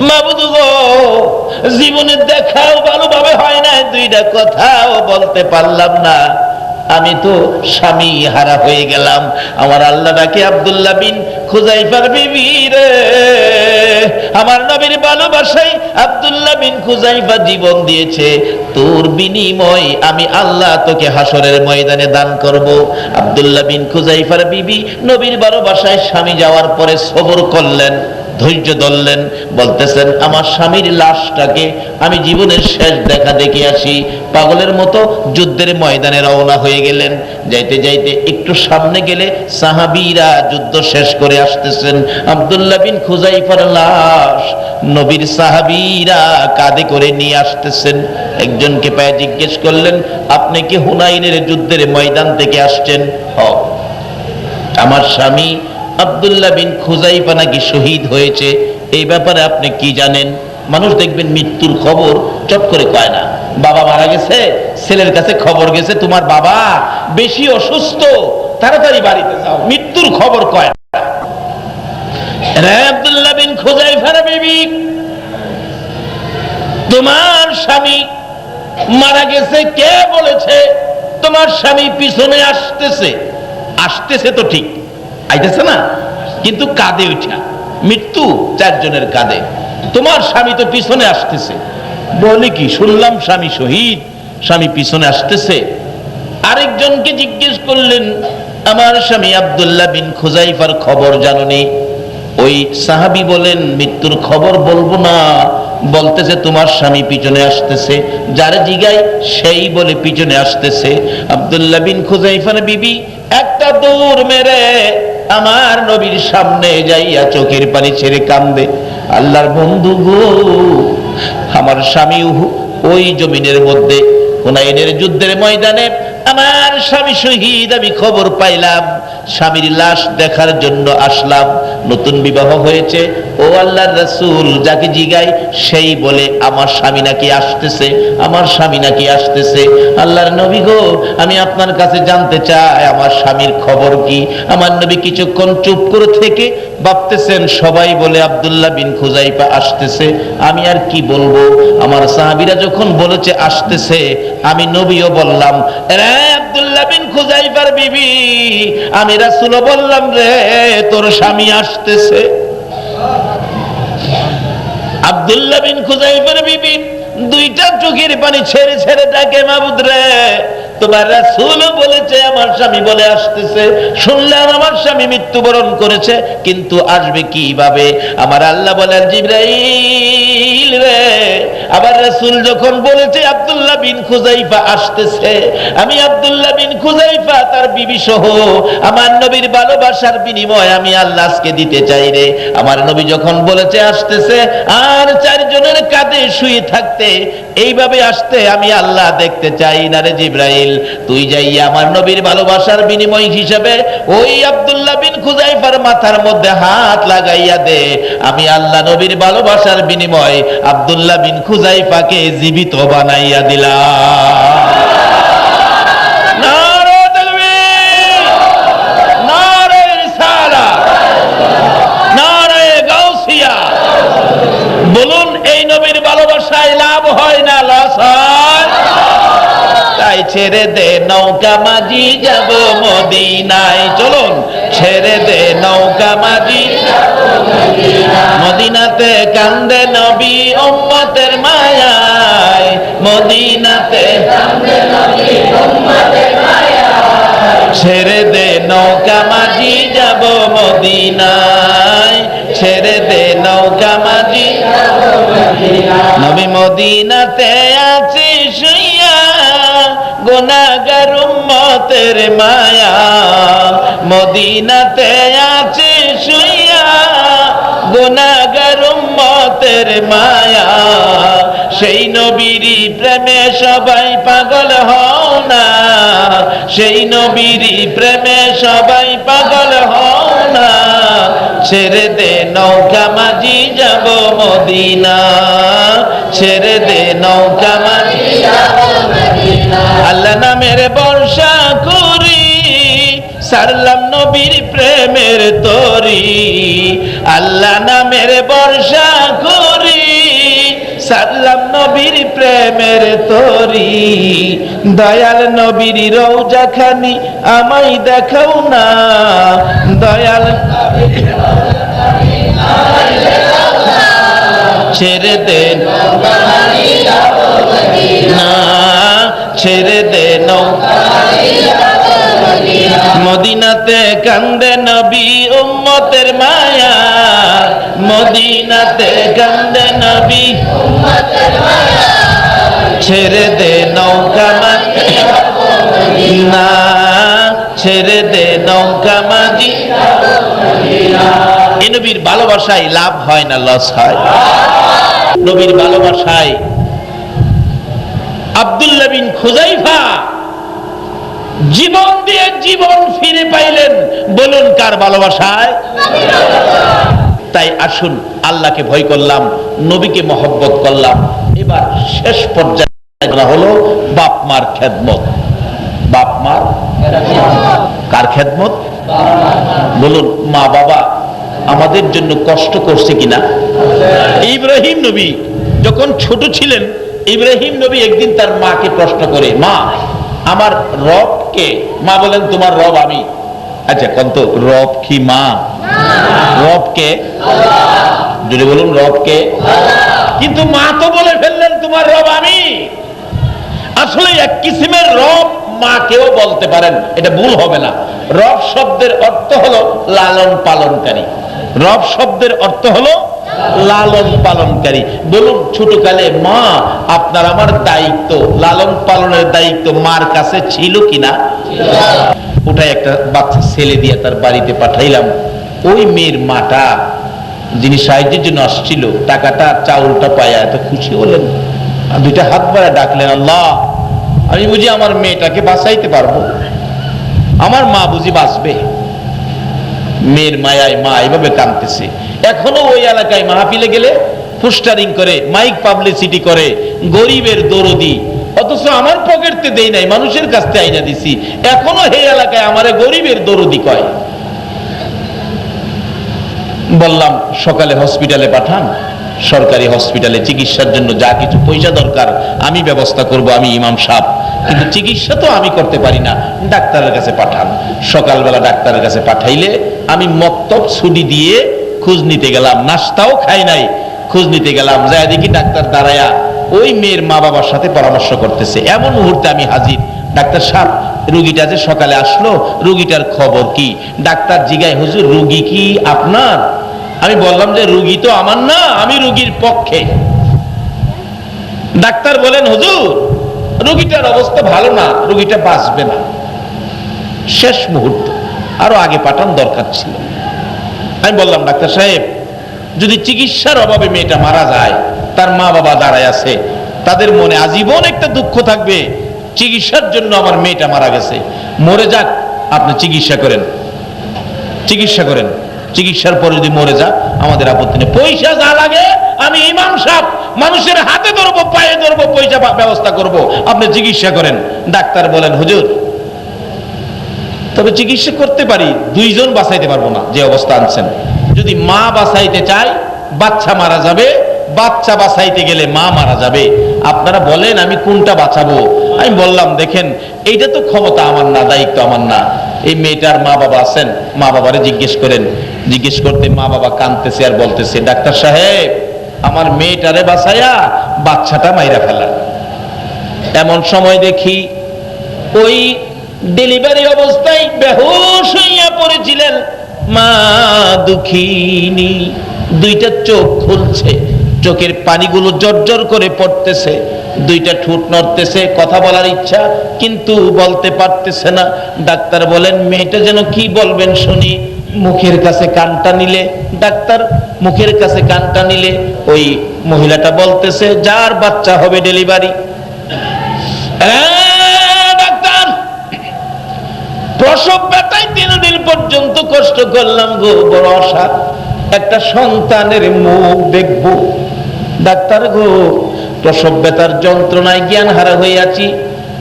মাবুদ গো, জীবনে দেখাও ভালোভাবে হয় না, দুইটা কথাও বলতে পারলাম না, আমি তো স্বামী হারা হয়ে গেলাম। আমার আল্লাহ ডাকে, আব্দুল্লাহ বিন খুজাইফার বিবি রে, আমার নবীর ভালোবাসায় আব্দুল্লাহ বিন খুজাইফা জীবন দিয়েছে, তোর বিনিময় আমি আল্লাহ তোকে হাসরের ময়দানে দান করব। আব্দুল্লাহ বিন খুজাইফার বিবি নবীর ভালোবাসায় স্বামী যাওয়ার পরে সবর করলেন, ধৈর্য ধরলেন, বলতেছেন আমার স্বামীর লাশটাকে আমি জীবনের শেষ দেখা দেখে আসি। পাগলের মতো যুদ্ধের ময়দানে রওনা হয়ে গেলেন। যাইতে যাইতে একটু সামনে গেলে সাহাবীরা যুদ্ধ শেষ করে আসতেছেন, আব্দুল্লাহ বিন খুজাইফার লাশ নবীর সাহাবীরা কাঁধে করে নিয়ে আসতেছেন। একজনকে পায়ে জিজ্ঞেস করলেন, আপনি কি হুনাইনের যুদ্ধের ময়দান থেকে আসছেন? আমার স্বামী আব্দুল্লাহ বিন খুজাইফা নাকি শহীদ হয়েছে, এই ব্যাপারে আপনি কি জানেন? মানুষ দেখবেন মৃত্যুর খবর চট করে কয় না। বাবা মারা গেছে, ছেলের কাছে খবর গেছে তোমার বাবা বেশি অসুস্থ, তাড়াতাড়ি বাড়িতে যাও, মৃত্যুর খবর কয় না। আব্দুল্লাহ বিন খুজাইফার বিবি, তোমার স্বামী মারা গেছে, কে বলেছে? তোমার স্বামী পিছনে আসতেছে। আসতেছে তো ঠিক, আইতেছে না, কিন্তু কাঁধে উঠা, মৃত্যু চারজনের কাঁধে, তোমার স্বামী তো পিছনে আসতেছে। বলে কি, শুনলাম স্বামী শহীদ, স্বামী পিছনে আসতেছে। আরেকজনকে জিজ্ঞেস করলেন, আমার স্বামী আব্দুল্লাহ বিন খুজাইফার খবর জানোনি? ওই সাহাবী বলেন, মৃত্যুর খবর বলবো না, বলতেছে তোমার স্বামী পিছনে আসতেছে। যারা জিগায় সেই বলে পিছনে আসতেছে। আব্দুল্লাহ বিন খুজাইফার বিবি একটা দৌড় মেরে আমার নবীর সামনে যাইয়া চোখের পানি ছেড়ে কান্দে, আল্লাহর বন্ধু গো, আমার স্বামী ওই জমিনের মধ্যে হুনাইনের যুদ্ধের ময়দানে আমার স্বামী শহীদ, আমি খবর পাইলাম, স্বামীর লাশ দেখার জন্য আসলাম। নতুন বিবাহ হয়েছে, ও আল্লাহর রাসূল, যাকে জিগাই সেই বলে আমার স্বামী নাকি আসতেছে, আমার স্বামী নাকি আসতেছে। আল্লাহর নবী গো, আমি আপনার কাছে জানতে চাই আমার স্বামীর খবর কি? আমার নবী কিছুক্ষণ চুপ করে থেকে ভাবতেছেন, সবাই বলে আব্দুল্লাহ বিন খুজাইফা আসতেছে, আমি আর কি বলবো? আমার সাহাবীরা যখন বলেছে আসতেছে, আমি নবীও বললাম, রে আব্দুল্লাহ বিন খুজাইফার বিবি, আমি রাসূলও বললাম, রে তোর স্বামী আসতেছে। আব্দুল্লাহ বিন খুজাইফার বিবি দুইটা চোখের পানি ছেড়ে ছেড়ে ডাকে, মাবুদ রে, তোমার রাসূল বলেছে আমার স্বামী বলে আসতেছে। শুনলাম আমার স্বামী মৃত্যুবরণ করেছে, কিন্তু আসবে কিভাবে? আমার আল্লাহ বলেন, জিবরাইল রে, আবার রাসূল যখন বলেছে আব্দুল্লাহ বিন খুজাইফা আসতেছে, আমি আব্দুল্লাহ বিন খুজাইফা তার বিবি সহ আমার নবীর ভালোবাসার বিনিময় আমি আল্লাহ আজকে দিতে চাই রে। আমার নবী যখন বলেছে আসতেছে, আর চারজনের কাঁধে শুয়ে থাকতে, এইভাবে আসতে আমি আল্লাহ দেখতে চাই না রে জিবরাইল। তুই যাইয়া আমার নবীর ভালোবাসার বিনিময় হিসেবে ওই আব্দুল্লাহ বিন খুজাইফার মাথার মধ্যে হাত লাগাইয়া দে, আমি আল্লাহ নবীর ভালোবাসার বিনিময় আব্দুল্লাহ বিন খুজাইফাকে জীবিত বানাইয়া দিলাম। নারে তাকবীর, নারে রিসালাত, নারে গাউসিয়া। বলুন, এই নবীর ভালোবাসায় লাভ হয় না লস হয়? তাই ছেড়ে দে নৌকা মাঝি যাব মদিনায়, চলুন ছেড়ে দে নৌকা মাঝি, মদিনাতে কান্দে নবী উম্মতের মায়ায়, মদিনাতে কান্দে নবী উম্মতের মায়ায়, ছেড়ে দে নৌকা মাঝি যাব মদিনায়, ছেড়ে দে নৌকা মাঝি যাব মদিনায়। নবী মদিনাতে আছে শুইয়া, গুনাহগার উম্মতের মায়া, মদিনাতে আছে শুইয়া, গুনাহগার উম্মতের মায়া। সেই নবীরই প্রেমে সবাই পাগল হও না, সেই নবীরই প্রেমে সবাই পাগল হও না, ছেড়ে দে নৌকা মাঝি যাব মদিনা, ছেড়ে দে নৌকা মাঝি যাব মদিনা। আল্লাহ নামের বর্ষা করি, সারলাম নবীর প্রেমের তরি, আল্লাহ নামের বর্ষা করি, সারলাম নবীর প্রেমের তরি, দয়াল নবীর রওজা খানি আমায় দেখাও না, দয়াল ছেড়ে দেন না, ছেড়ে দে নৌকা মদিনাতে কান্দে নবী উম্মতের মায়া, মদিনাতে কান্দে নবী উম্মতের মায়া, ছেড়ে দে নৌকা না, ছেড়ে দে নৌকা মদিনা। এই নবীর ভালোবাসায় লাভ হয় না লস হয়? নবীর ভালোবাসায় আব্দুল্লাহ বিন খুযাইফা জীবন দিয়ে জীবন ফিরে পাইলেন। বলুন কার ভালোবাসায়? তাই আসুন আল্লাহকে ভয় করলাম, নবীকে মহব্বত করলাম। এবার শেষ পর্যায়ে হলো বাপ মার খেদমত। বাপ মার কার খেদমত? বলুন মা বাবা আমাদের জন্য কষ্ট করছে কিনা? ইব্রাহিম নবী যখন ছোট ছিলেন, ইব্রাহিম নবী একদিন তার মাকে প্রশ্ন করে, মা আমার রব কে? মা বলেন তোমার রব আমি। আচ্ছা কন্ত রব কি মা? রব কে? যদি বলুন রব কে? কিন্তু মা তো বলে ফেললেন তোমার রব আমি। আসলে এক কিসিমের রব মা কেও বলতে পারেন, এটা ভুল হবে না। রব শব্দের অর্থ হলো লালন পালনকারী। রব শব্দের অর্থ হলো লালন পালনকারী। বলুন ছোটকালে মা আপনার আমার দায়িত্ব, লালন পালনের দায়িত্ব মার কাছে ছিল কিনা? ওটাই একটা বাচ্চা ছেলে দিয়ে তার বাড়িতে পাঠাইলাম। ওই মেয়ের মাটা যিনি সাহায্যের জন্য আসছিল, টাকাটা চাউলটা পায়া এত খুশি হলেন, দুইটা হাত বাড়ায় ডাকলেন, আল্লাহ আমি বুঝি আমার মেয়েটাকে বাঁচাইতে পারবো, আমার মা বুঝি বাঁচবে। মেয়ের মায়ায় মা এইভাবে কাঁদতেছে। এখনো ওই এলাকায় মাহফিলে গেলে পোস্টারিং করে, মাইক পাবলিসিটি করে, গরিবের দরদি, অথচ আমার পকেটে দেই নাই, মানুষের কাছ থেকে আইনা দিছি। এখনো এই এলাকায় আমারে গরিবের দরদি কয়। বললাম সকালে হসপিটালে পাঠান, সরকারি হসপিটালে চিকিৎসার জন্য যা কিছু পয়সা দরকার আমি ব্যবস্থা করব, আমি ইমাম সাহেব, কিন্তু চিকিৎসা তো আমি করতে পারি না, ডাক্তারের কাছে পাঠান। সকালবেলা ডাক্তারের কাছে পাঠাইলে আমি মক্তব ছুটি দিয়ে খোঁজ নিতে গেলাম, নাস্তাও খাই নাই, খোঁজ নিতে গেলাম। যাই দেখি ডাক্তার দাঁড়ায়া ওই মেয়ের মা বাবার সাথে পরামর্শ করতেছে। এমন মুহূর্তে আমি হাজির। ডাক্তার সাহেব রুগীটা যে সকালে আসলো, রুগীটার খবর কি? ডাক্তার জিগায়, হুজুর রুগী কি আপনার? আমি বললাম যে রুগী তো আমার না, আমি রুগীর পক্ষে। ডাক্তার বলেন, হুজুর রুগীটার অবস্থা ভালো না, রুগীটা বাঁচবে না। শেষ মুহূর্ত, আরো আগে পাঠান দরকার ছিল। আমি বললাম ডাক্তার সাহেব যদি চিকিৎসার অভাবে মেয়েটা মারা যায়, তার মা বাবা দাঁড়ায় আছে, তাদের মনে আজীবন একটা দুঃখ থাকবে, চিকিৎসার জন্য আমার মেয়েটা মারা গেছে, মরে যাক, আপনি চিকিৎসা করেন, চিকিৎসা করেন, চিকিৎসার পরে যদি মরে যাক আমাদের আপত্তি নেই, পয়সা যা লাগে আমি ইমাম সাহেব মানুষের হাতে ধরবো, পায়ে ধরবো, পয়সা ব্যবস্থা করব, আপনি চিকিৎসা করেন। ডাক্তার বলেন, হুজুর তবে চিকিৎসা করতে পারি, দুইজন বাঁচাইতে পারবো না যে অবস্থা আনছেন। যদি মা বাঁচাইতে চাই বাচ্চা মারা যাবে, বাচ্চা বাঁচাইতে গেলে মা মারা যাবে, আপনারা বলেন আমি কোনটা বাঁচাবো? আমি বললাম দেখেন এইটা তো ক্ষমতা আমার না, দায়িত্ব আমার না। এই মেয়েটার মা বাবা আছেন, মা বাবারে জিজ্ঞেস করেন। জিজ্ঞেস করতে মা বাবা কাঁদতেছে আর বলতেছে, ডাক্তার সাহেব আমার মেয়েটারে বাঁচাইয়া বাচ্চাটা মাইরা ফেলা। এমন সময় দেখি ওই ডেলিভারি অবস্থায় বেহুশ হইয়া পড়েছিলেন মা দুঃখিনী, দুইটা চোখ খুলছে, চোখের পানিগুলো জর্জর করে পড়তেছে, দুইটা ঠোঁট নড়তেছে, কথা বলার ইচ্ছা কিন্তু বলতে পারতেছে না। ডাক্তার বলেন মেয়েটা যেন কি বলবেন শুনি। মুখের কাছে কানটা নিলে, ডাক্তার মুখের কাছে কানটা নিলে ওই মহিলাটা বলতেছে যার বাচ্চা হবে ডেলিভারি। ডাক্তার প্রসব ব্যথায় 3 দিন পর্যন্ত কষ্ট করলাম গো, বড় আশা একটা সন্তানের মুখ দেখব। ডাক্তার গো প্রসব ব্যথার যন্ত্রণায় জ্ঞান হারা হইয়াছি,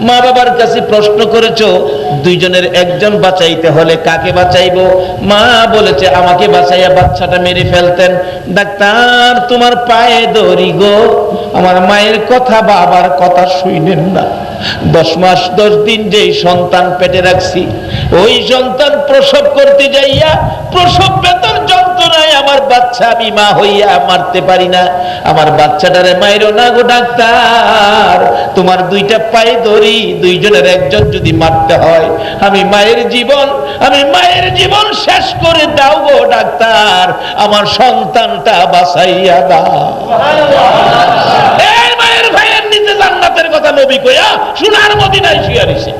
মা বাবার কাছে প্রশ্ন করেছো দুইজনের একজন বাঁচাইতে হলে কাকে বাঁচাইবো? মা বলেছে আমাকে বাঁচাইয়া বাচ্চাটা মেরে ফেলতেন। ডাক্তার তোমার পায়ে ধরি গো, আমার মায়ের কথা বাবার কথা শুনেন না। 10 মাস 10 দিন যেই সন্তান পেটে রাখছি, ওই সন্তান প্রসব করতে যাইয়া প্রসব বেদনার যন্ত্রণায় আমার বাচ্চা আমি মা হইয়া মারতে পারি না। আমার বাচ্চাটারে মাইরো না গো ডাক্তার, তোমার 2টা পায়ে ধরি, 2 জনের একজন যদি মারতে হয়, আমি মায়ের জীবন শেষ করে দাও গো ডাক্তার, আমার সন্তানটা বাঁচাইয়া দাও। এই মায়ের ভাইয়ের নিচে জান্নাতের কথা নবী কইয়া সোনার মদিনায় শুয়ে রইছে,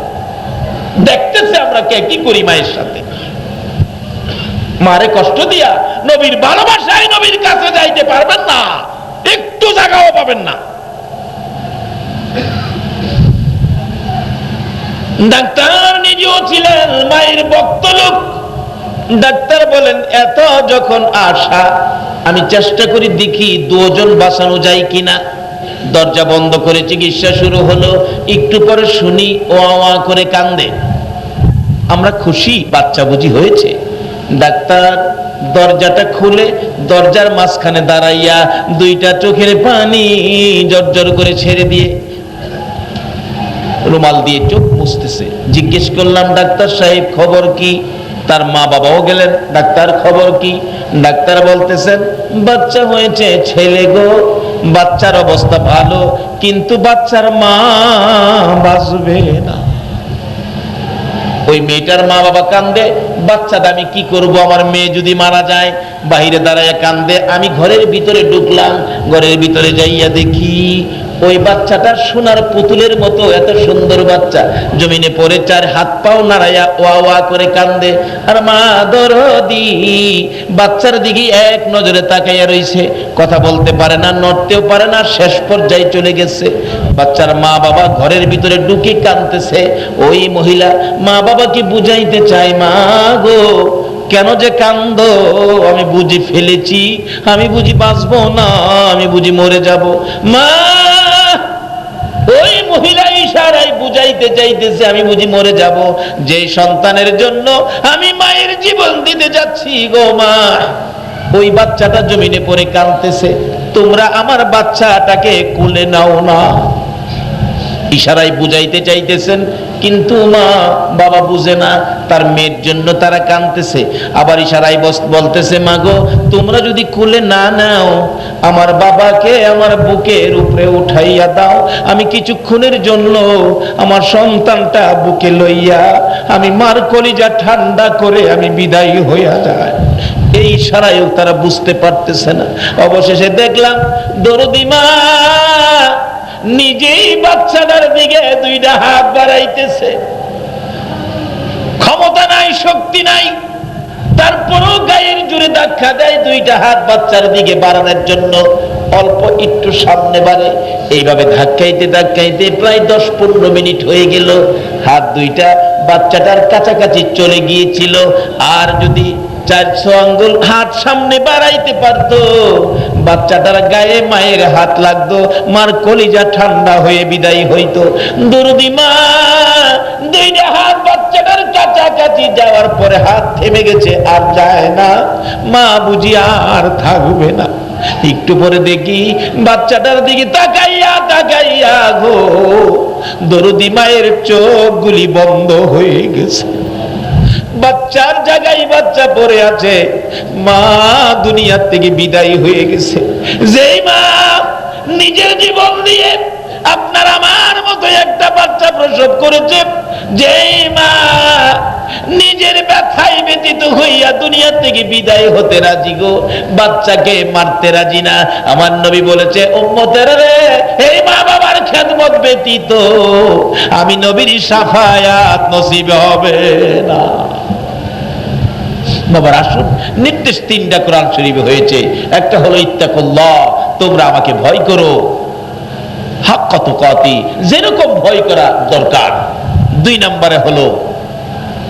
দেখতেছে আমরা কে কি করি মায়ের সাথে। মারে কষ্ট দিয়া নবীর ভালোবাসায় নবীর কাছে যাইতে পারবেন না, একটু জায়গাও পাবেন না। ডাক্তার নিজেও ছিলেন মায়ের ভক্ত লোক। ডাক্তার বলেন এত যখন আশা, আমি চেষ্টা করি দেখি 2 জন বাঁচানো যায় কিনা। দরজা বন্ধ করে চিকিৎসা শুরু হলো। একটু পরে শুনি ও আওয়া করে কান্দে। আমরা খুশি, বাচ্চা বুঝি হয়েছে। ডাক্তার দরজাটা খুলে দরজার মাঝখানে দাঁড়াইয়া 2টা চোখের পানি জর্জর করে ছেড়ে দিয়ে রুমাল দিয়ে চোখ মুছতেছে। জিজ্ঞেস করলাম ডাক্তার সাহেব খবর কি? তার মা বাবাও গেলেন, ডাক্তার খবর কি? ডাক্তার বলতেছেন বাচ্চা হয়েছে ছেলে গো, বাচ্চার অবস্থা ভালো, কিন্তু বাচ্চার মা বাঁচবে না। ওই মেয়েটার মা বাবা কান্দে, বাচ্চাটা আমি কি করব, আমার মেয়ে যদি মারা যায়। বাহিরে দাঁড়ায় কান্দে। আমি ঘরের ভিতরে ঢুকলাম, ঘরের ভিতরে যাইয়া দেখি ওই বাচ্চাটা সোনার পুতুলের মতো, এত সুন্দর বাচ্চা, জমিনে পড়ে 4 হাত পাও নাড়াইয়া ওয়া ওয়া করে কান্দে। আর মা দরদি বাচ্চার দিকে এক নজরে তাকাইয়া রইছে, কথা বলতে পারে না, নড়তেও পারে না, শেষ পর্যায়ে চলে গেছে। বাচ্চার মা বাবা ঘরের ভিতরে ঢুকে কাঁদতেছে। ওই মহিলা মা বাবাকে বুঝাইতে চায়, মা গো কেন যে কান্দো, আমি বুঝি ফেলেছি, আমি বুঝি বাঁচবো না, আমি বুঝি মরে যাব। মা ওই মহিলা ইশারায় বুঝাইতে চাইতেছে আমি বুঝি মরে যাব, যে সন্তানের জন্য আমি মায়ের জীবন দিতে যাচ্ছি গো মা। ওই বাচ্চাটা জমিনে পড়ে কাঁদতেছে, তোমরা আমার বাচ্চাটাকে কোলে নাও না। ইশারায় বুঝাইতে চাইতেছেন, কিন্তু মা বাবা বুঝে না, তার মেয়ের জন্য তারা কাঁদতেছে। আবার ইশারায় বলতেছে, মা গো তোমরা যদি কোলে না নাও, আমার বাবাকে আমার বুকের উপরে উঠাইয়া দাও, আমি কিছুক্ষণের জন্য আমার সন্তানটা বুকে লইয়া আমি মার কলিজা ঠান্ডা করে আমি বিদায় হইয়া যাই। এই ইশারায়ও তারা বুঝতে পারতেছে না। অবশেষে দেখলাম দরদি মা নিজেই বাচ্চাটার দিকে 2টা হাত বাড়াইতেছে। ক্ষমতা নাই, শক্তি নাই, তারপরও গায়ের জোরে ধাক্কা দেয় 2টা হাত বাচ্চার দিকে বাড়ানোর জন্য। অল্প একটু সামনে বাড়ে, এইভাবে ধাক্কাইতে ধাক্কাইতে প্রায় 10-15 মিনিট হয়ে গেল। হাত 2টা বাচ্চাটার কাছাকাছি চলে গিয়েছিল। আর যদি 400 আঙ্গুল হাত সামনে বাড়াইতে পারতো, বাচ্চাটার গায়ে মায়ের হাত লাগতো, মার কলিজা ঠান্ডা হয়ে বিদায় হইতো। দরদি মা 2টা হাত বাচ্চাটার কাছাকাছি যাওয়ার পরে হাত থেমে গেছে, আর যায় না। মা বুঝি আর থাকবে না। একটু পরে দেখি বাচ্চাটার দিকে তাকাইয়া তাকাইয়া গো দরদি মায়ের চোখগুলি বন্ধ হয়ে গেছে। বাচ্চার জায়গায় বাচ্চা পড়ে আছে, মা দুনিয়ার থেকে বিদায় হয়ে গেছে। যেই মা নিজের জীবন দিয়ে আপনার আমার মতো একটা বাচ্চা প্রসব করেছে, যেই মা নিজের ব্যথায় ব্যতীত হইয়া দুনিয়া থেকে বিদায় হতে রাজি গো, বাচ্চাকে মারতে রাজি না। আমার নবী বলেছে, উম্মতের রে, এই মা বাবার খেদমত ব্যতীত আমি নবীর শাফায়াত নসিব হবে না। বাবার আসুন, নির্দেশ 3টা কোরআন শরীফে হয়েছে। একটা হলো ইত্তাকুল্লাহ, তোমরা আমাকে ভয় করো, হাক্কা তুকাতি, যেরকম ভয় করা দরকার। 2 নম্বরে হলো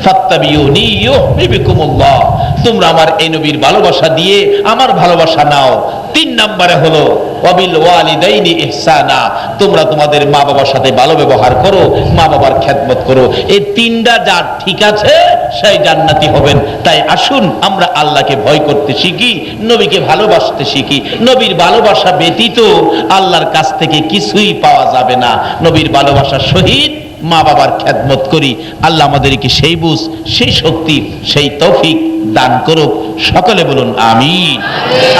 ফাত্তাবিউনি ইউহিব্বুকুমুল্লাহ, তোমরা আমার এই নবীর ভালোবাসা দিয়ে আমার ভালোবাসা নাও। 3 নম্বরে হলো ওয়াবিল ওয়ালিদাইনি ইহসানা, তোমরা তোমাদের মা বাবার সাথে ভালো ব্যবহার করো, মা বাবার খেদমত করো। এই 3টা যার ঠিক আছে সেই জান্নাতি হবেন। তাই আসুন আমরা আল্লাহকে ভয় করতে শিখি, নবীকে ভালোবাসতে শিখি। নবীর ভালোবাসা ব্যতীত আল্লাহর কাছ থেকে কিছুই পাওয়া যাবে না। নবীর ভালোবাসার সহিত মা বাবার খেদমত করি। আল্লাহ আমাদেরকে সেই বুঝ, সেই শক্তি, সেই তৌফিক দান করুক। সকলে বলুন আমিন।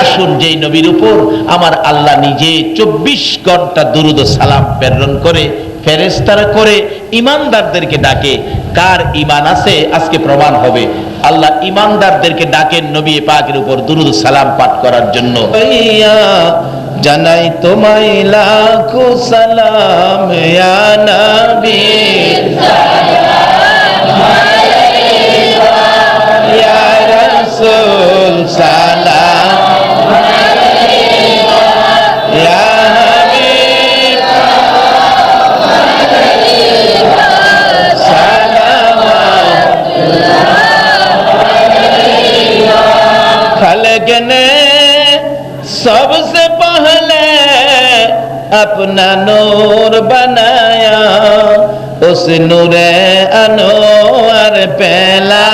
আসুন, যেই নবীর উপর আমার আল্লাহ নিজে 24 ঘন্টা দুরূদ ও সালাম প্রেরণ করে, ফেরেশতারা করে ইমানদারদেরকে ডাকে। কার ঈমান আছে আজকে প্রমাণ হবে। আল্লাহ ইমানদারদেরকে ডাকেন নবী পাকের উপর দুরূদ ও সালাম পাঠ করার জন্য। জানাই তোমায় লাখো সালাম ইয়া নবী, ইয়া রাসূল সালাম, ইয়া হাবিব সালাম। खल्क ने सबसे पहले अपना नूर बनाया, उस नूरे अनवर पहला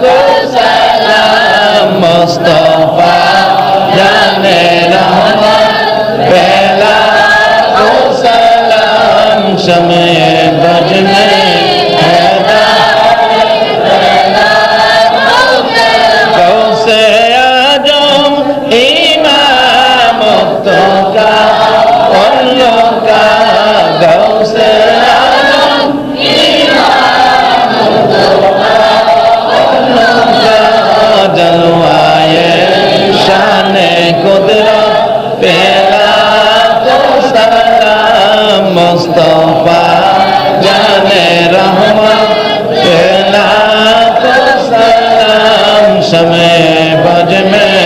को सलाम। मुस्तफा जाने रहमत पहला को सलाम। शमे बज में मुस्तफा जाने रहमत पहला को सलाम। शमे बज में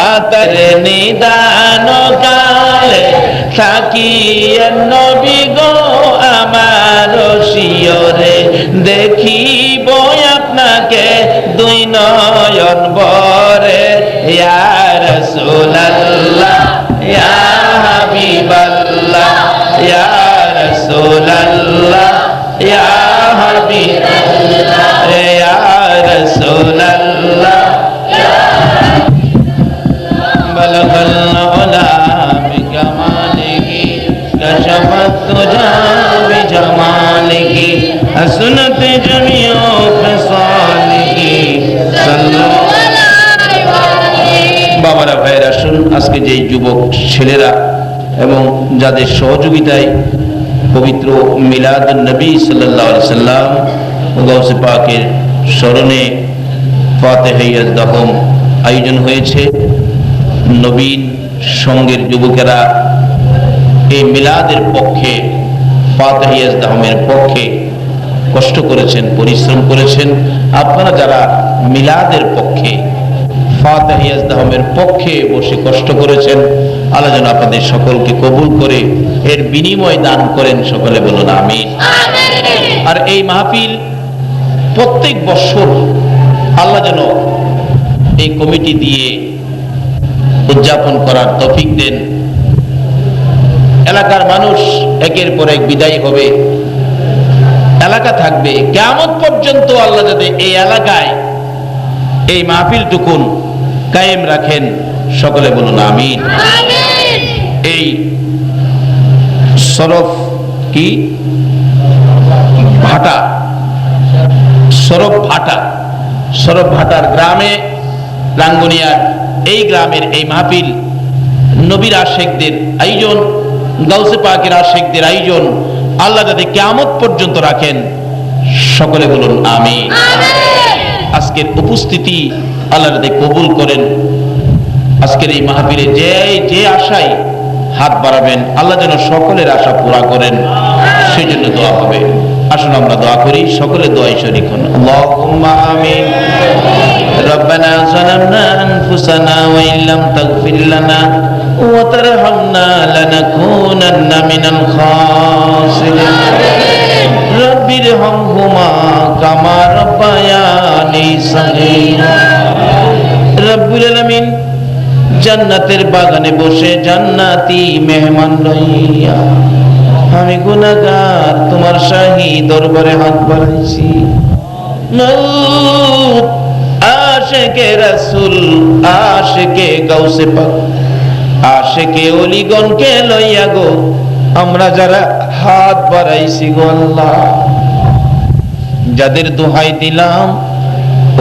आतर निदान काले থাকিয়ে নবী গো আমার শিয়রে, দেখিব আপনাকে দুই নয়ন ভরে। ইয়া রাসূলুল্লাহ ইয়া হাবিবাল্লাহ, ইয়া রাসূলুল্লাহ ইয়া হাবিবাল্লাহ, ইয়া রাসূলুল্লাহ বলগল উলা বিকামালিহি, কশফত তুজা বিজামালিহি, হাসনাত জামিউ ফিসালিহি সাল্লাল্লাহু আলাইহি। বাবারা, ভাইরা, শুন, আজকে যেই যুবক ছেলেরা এবং যাদের সহযোগিতায় পবিত্র মিলাদুন নবী সাল্লাল্লাহু আলাইহি সাল্লাম গাউসে পাকের স্মরণে ফাতিহা ইয়াজদাহুম আয়োজন হয়েছে, নবীন সঙ্গের যুবকেরা এই মিলাদের পক্ষে, ফাতিহা ইয়াজদাহুমের পক্ষে কষ্ট করেছেন, পরিশ্রম করেছেন। আপনারা যারা মিলাদের পক্ষে, ফাতিহা ইয়াজদাহুমের পক্ষে বসে কষ্ট করেছেন, আল্লাহ যেন আপনাদের সকলকে কবুল করে এর বিনিময় দান করেন। সকলে বলুন আমিন। আর এই মাহফিল প্রত্যেক বছর আল্লাহ যেন এই কমিটি দিয়ে উদযাপন করার তৌফিক দেন। এলাকার মানুষ একের পর এক বিদায় হবে, এলাকা থাকবে কিয়ামত পর্যন্ত। আল্লাহ যাতে এই এলাকায় এই মাহফিলটুকুন কায়েম রাখেন। সকলে বলুন আমিন। এই সরফ কি ভাটা, সরফ ভাটার গ্রামে, রাঙ্গুনিয়ার এই গ্রামের এই মাহফিল নবীর আশিকদের আয়োজন, গাউসে পাকের আশিকদের আয়োজন। আল্লাহ যাতে কিয়ামত পর্যন্ত রাখেন। সকলে বলুন আমিন। আজকের উপস্থিতি আল্লাহ যাতে কবুল করেন। আজকের এই মাহফিলে যে আশায় হাত বাড়াবেন, আল্লাহ যেন সকলের আশা পুরা করেন, সেই জন্য দোয়া হবে। আসুন আমরা দোয়া করি, সকলে দোয়ায় শরীক হন। আল্লাহুম্মা আমিন। রব্বানা যালামনা আনফুসানা ওয়া ইল্লাম তাগফির লানা ওয়া তারহামনা লানাকুনান্না মিনাল খাসিরিন। রব্বিরহামহুমা কামা রাব্বায়ানি সগীরা। রব্বুল আলামিন জান্নাতের বাগানে বসে জান্নাতি মেহমান লইয়া আমি গুনাহগার, তোমার শাহী দরবারে হাত বাড়াইছি। মাওত আশিকে রাসূল, আশিকে গাউসে পাক, আশিকে ওলিগণকে লইয়া গো আমরা যারা হাত বাড়াইছি গো আল্লাহ, যাদের দোহাই দিলাম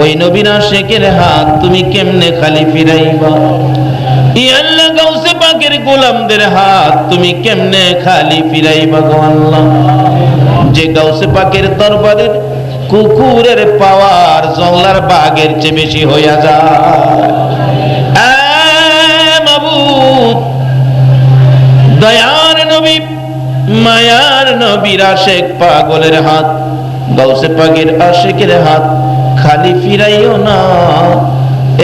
ওই নবীর আশিকের হাত তুমি কেমনে খালি ফিরাইবা? ইয়া আল্লাহ, গাউসে পাকের গোলামদের হাত তুমি কেমনে খালি ফিরাইবা গো আল্লাহ? যে গাউসে পাকের দরবারের কুকুরের পাওয়ার জংলার বাঘের চেয়ে বেশি হইয়া যায়। মাবুদ, দয়ার নবী, মায়ার নবীর আশিক পাগলের হাত, গাউসে পাকের আশিকের হাত খালি ফিরাইও না।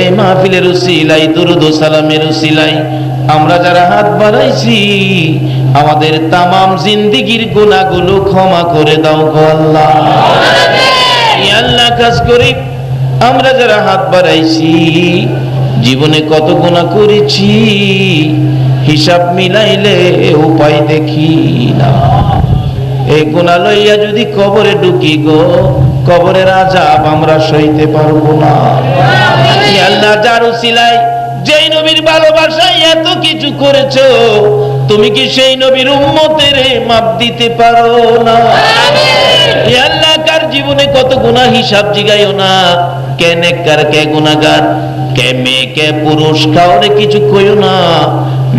এই মাহফিলের উসিলাই, দুরুদ ও সালামের উসিলাই আমরা যারা হাত বাড়াইছি আমাদের তামাম জিন্দেগীর গুনাহগুলো ক্ষমা করে দাও গো আল্লাহ। ইয়া আল্লাহ, কাজ করি আমরা যারা হাত বাড়াইছি জীবনে কত গুনাহ করেছি হিসাব মিলাইলে উপায় দেখি না। এই গুনাহ লইয়া যদি কবরে ঢুকি গো, কবরের আযাব আমরা সইতে পারবো না। ইয়া আল্লাহ, যার উসিলায় যেই নবীর ভালোবাসায় এত কিছু করেছো, তুমি কি সেই নবীর উম্মতের মাপ দিতে পারো না? ইয়া আল্লাহ, কার জীবনে কত গুনাহ হিসাব জিগাইও না। কে নেককার, কে গুনাহগার, কে মেয়ে, কে পুরুষ, কাউরে কিছু কইও না।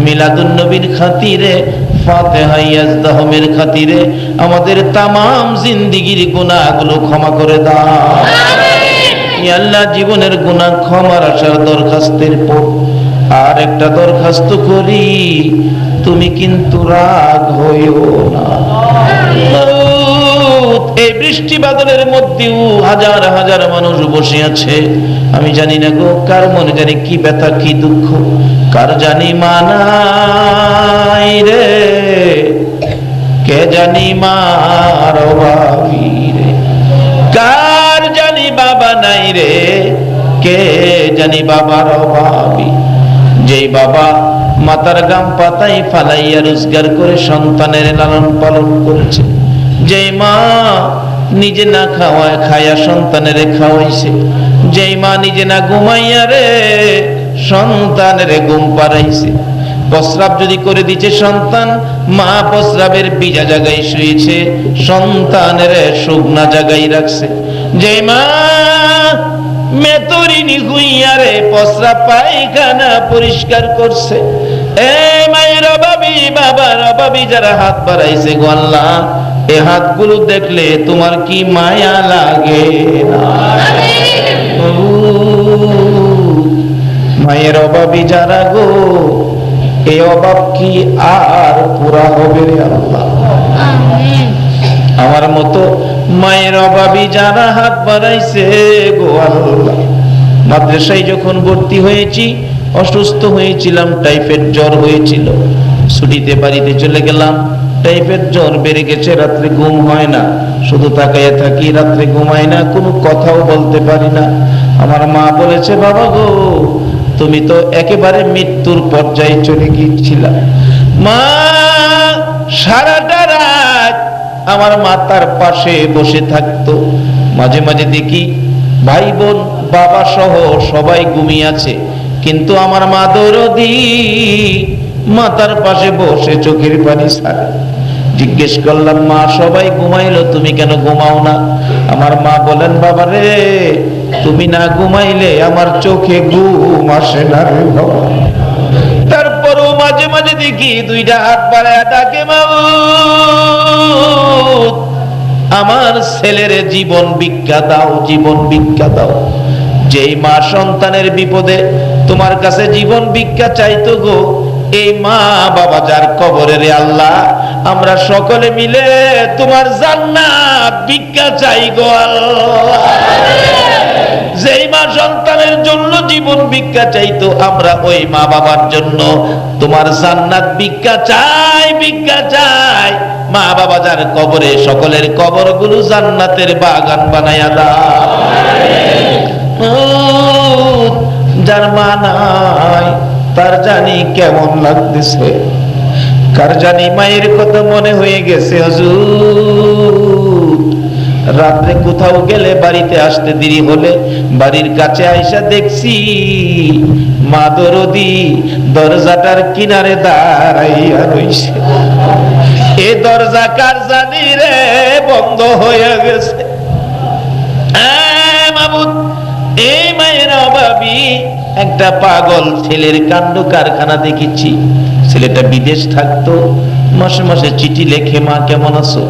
মিলাদুন নবীর খাতিরে, ফাতিহা ইয়াজদাহমের খাতিরে আমাদের তামাম জিন্দেগীর গুনাহগুলো ক্ষমা করে দাও। ইয়া আল্লাহ, জীবনের গুনাহ ক্ষমার আশার দরখাস্তের পর আর একটা দরখাস্ত করি, তুমি কিন্তু রাগ হইও না। এই বৃষ্টি বাদলের মধ্যেও হাজার হাজার মানুষ বসে আছে। আমি জানি না গো কার মনে জানি কি ব্যথা, কি দুঃখ, কার জানি মানাই রে, কে জানি মার অভাবী রে, কার জানি বাবা নাই রে, কে জানি বাবার অভাবী। যেই বাবা মাতার গাম পাতাই ফালাইয়া রোজগার করে সন্তানের লালন পালন করেছে, যেই মা নিজে না খাওয়ায় খায়া সন্তানের খাওয়াইছে, যেই মা নিজে না ঘুমাইয়া রে সন্তানের ঘুম পাড়াইছে, প্রস্রাব যদি করে দিচ্ছে সন্তান, মা প্রস্রাবের ভিজা জায়গায় শুয়েছে, সন্তানের শুকনা জায়গায় রাখছে, যেই মা মেতরিনি হইয়া রে প্রস্রাব পায়খানা পরিষ্কার করছে। এই মায়ের অভাবী, বাবার অভাবী যারা হাত বাড়াইছে গো আল্লাহ, এই হাতগুলো দেখলে তোমার কি মায়া লাগে না? মায়ের অভাবী যারা গো, এই অভাব কি আর পুরা হবে রে আল্লাহ? আমার মতো মায়ের অভাবী যারা হাত বাড়াইছে গো আল্লাহ, মাদ্রাসায় যখন ভর্তি হয়েছি অসুস্থ হয়েছিলাম, টাইফয়েড জ্বর হয়েছিল, ছুটিতে বাড়িতে চলে গেলাম, টাইফয়েড জ্বর বেড়ে গেছে, রাত্রে ঘুম হয় না, শুধু তাকাইয়া থাকি, রাত্রে ঘুমাই না, কোনো কথাও বলতে পারি না। আমার মা বলেছে, বাবা গো তুমি তো একেবারে মৃত্যুর পর্যায়ে চলে গিয়েছিলা। মা সারাটা রাত আমার মাতার পাশে বসে থাকতো, মাঝে মাঝে দেখি ভাই বোন বাবা সহ সবাই ঘুমিয়ে আছে, কিন্তু আমার মা দরদি মাতার পাশে বসে চোখের পানি ছাড়ে। জিজ্ঞেস করলাম, মা সবাই ঘুমাইলো, তুমি কেন ঘুমাও না? আমার মা বলেন, বাবা রে তুমি না ঘুমাইলে আমার চোখে ঘুম আসে না রে বাবা। তারপরও মাঝে মাঝে দেখি দুইটা হাত বাড়ায় ডাকে, মাউত আমার ছেলের জীবন ভিক্ষা দাও, জীবন ভিক্ষা দাও। যেই মা সন্তানের বিপদে তোমার কাছে জীবন ভিক্ষা চাইতো গো, এই মা বাবা যার কবরে রে আল্লাহ, আমরা সকলে মিলে তোমার জান্নাত ভিক্ষা চাই গো আল্লাহ। যেই মা সন্তানের জন্য জীবন ভিক্ষা চাইতো, আমরা ওই মা বাবার জন্য তোমার জান্নাত ভিক্ষা চাই, ভিক্ষা চাই। মা বাবা যার কবরে, সকলের কবরগুলো জান্নাতের বাগান বানায়া দাও। যার মা নাই তার জানি কেমন লাগতেছে, কার জানি মায়ের কথা মনে হয়ে গেছে হুজুর। রাত্রে কোথাও গেলে বাড়িতে আসতে দেরি হলে বাড়ির কাছে আইসা দেখছি মা দরদি দরজাটার কিনারে দাঁড়াইয়া রইছে। এ দরজা কার জানি রে বন্ধ হয়ে গেছে। মাবুদ, এই মায়ের অভাবী একটা পাগল ছেলের কাণ্ড কারখানা দেখেছি। ছেলেটা বিদেশ থাকতো, মাসে মাসে চিঠি লেখে, মা কেমন আছো,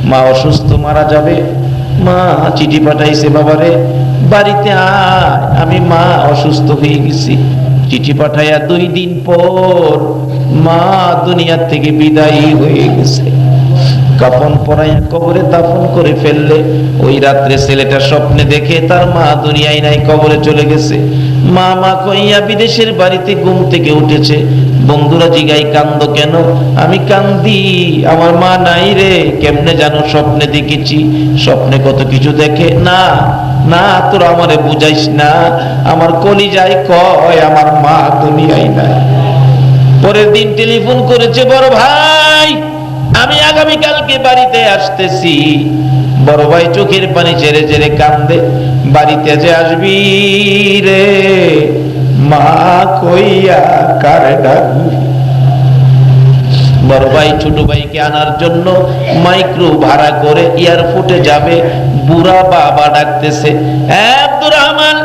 মা অসুস্থ, মারা যাবে, মা চিঠি পাঠাইছে বাবারে বাড়িতে আয়, আমি মা অসুস্থ হয়ে গেছি। চিঠি পাঠাইয়া 2 দিন পর মা দুনিয়ার থেকে বিদায়ী হয়ে গেছে। কাফন পরাইয়া কবরে দাফন করে ফেললে। ওই রাত্রে ছেলেটা স্বপ্নে দেখে তার মা দুনিয়ায় নাই, কবরে চলে গেছে। মা মা কইয়া বিদেশের বাড়িতে ঘুম থেকে উঠেছে। বন্ধুরা জিগাই কান্দো কেন? আমি কান্দি আমার মা নাই রে। কেমনে জানো? স্বপ্নে দেখেছি। স্বপ্নে কত কিছু দেখে না না, তোরা আমারে বুঝাইস না। আমার কলিজায় কয় আমার মা দুনিয়ায় নাই। পরের দিন টেলিফোন করেছে, বড় ভাই আমি আগামীকালকে বাড়িতে আসতেছি। বড় ভাই চোখের পানি ছেড়ে ছেড়ে কান্দে, বাড়িতে যে আসবি রে মা কইয়া কারে ডাকবি। বড় ভাই ছোট ভাইকে আনার জন্য মাইক্রো ভাড়া করে এয়ারপোর্টে যাবে। বুড়া বাবা ডাকতেছে, আব্দুর রহমান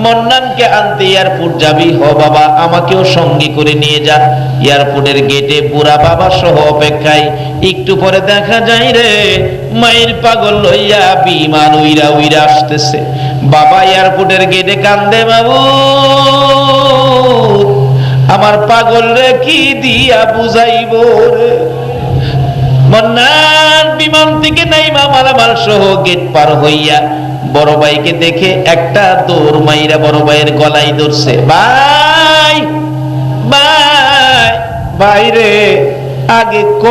মন্নানকে আনতে এয়ারপোর্ট যাবি? হ বাবা, আমাকেও সঙ্গে করে নিয়ে যা। এয়ারপোর্টের গেটে বুড়া বাবা সহ অপেক্ষায়। একটু পরে দেখা যায় রে মায়ের পাগল লইয়া বিমান উইরা উইরা আসতেছে। বাবা এয়ারপোর্টের গেটে কান্দে, বাবু আমার পাগল রে কি দিয়া বুঝাইব রে। মন্নান বিমান থেকে নাইমা মালামাল সহ গেট পার হইয়া বড় ভাইকে দেখে একটা দৌড় মাইরা বড় ভাইয়ের গলায় ধরছে। ভাই ভাই ভাই রে, আগে ক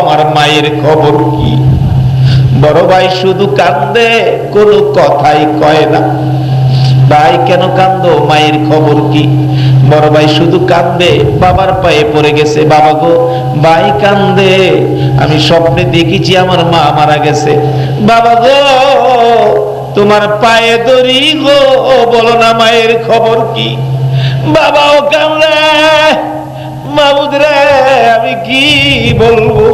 আমার মায়ের খবর কি? বড় ভাই শুধু কান্দে, কোনো কথাই কয় না। ভাই কেন কান্দো? মায়ের খবর কি? বড় ভাই শুধু কান্দে, বাবার পায়ে পড়ে গেছে। বাবা গো, ভাই কান্দে, আমি স্বপ্নে দেখেছি আমার মা মারা গেছে। বাবা গো তোমার পায়ে ধরি গো, বলো না মায়ের খবর কি? বাবাও কান্দে, মাবুদ রে আমি কি বলবো?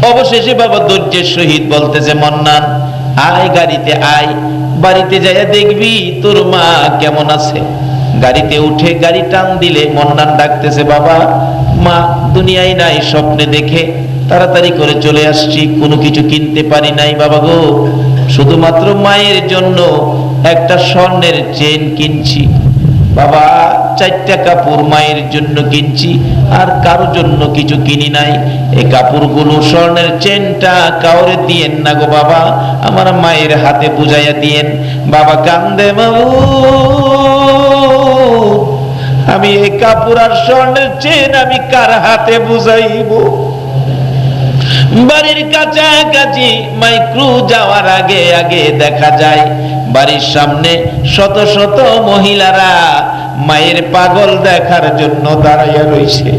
অবশেষে বাবা ধৈর্যের সহিত বলতেছে, মন্নান আয় গাড়িতে আয়, বাড়িতে যাইয়া দেখবি তোর মা কেমন আছে। গাড়িতে উঠে গাড়ি টান দিলে মন্নান ডাকতেছে, বাবা মা দুনিয়ায় নাই, স্বপ্নে দেখে তাড়াতাড়ি করে চলে আসছি, কোনো কিছু কিনতে পারি নাই বাবা গো, শুধুমাত্র মায়ের জন্য একটা স্বর্ণের চেন কিনছি বাবা। 4টা কাপড় মায়ের জন্য কিনছি, আর কারোর জন্য কিছু কিনি নাই। এই কাপড়গুলো স্বর্ণের চেনটা কাউরে দিয়েন না গো বাবা, আমার মায়ের হাতে বুঝাইয়া দিয়েন। বাবা কান্দে, বাবু আমি এই কাপড় আর স্বর্ণের চেন আমি কার হাতে বুঝাইব? বাড়ির কাছাকাছি মাইক্রো যাওয়ার আগে আগে দেখা যায় বাড়ির সামনে শত শত মহিলারা মায়ের পাগল দেখার জন্য দাঁড়াইয়া রয়েছে।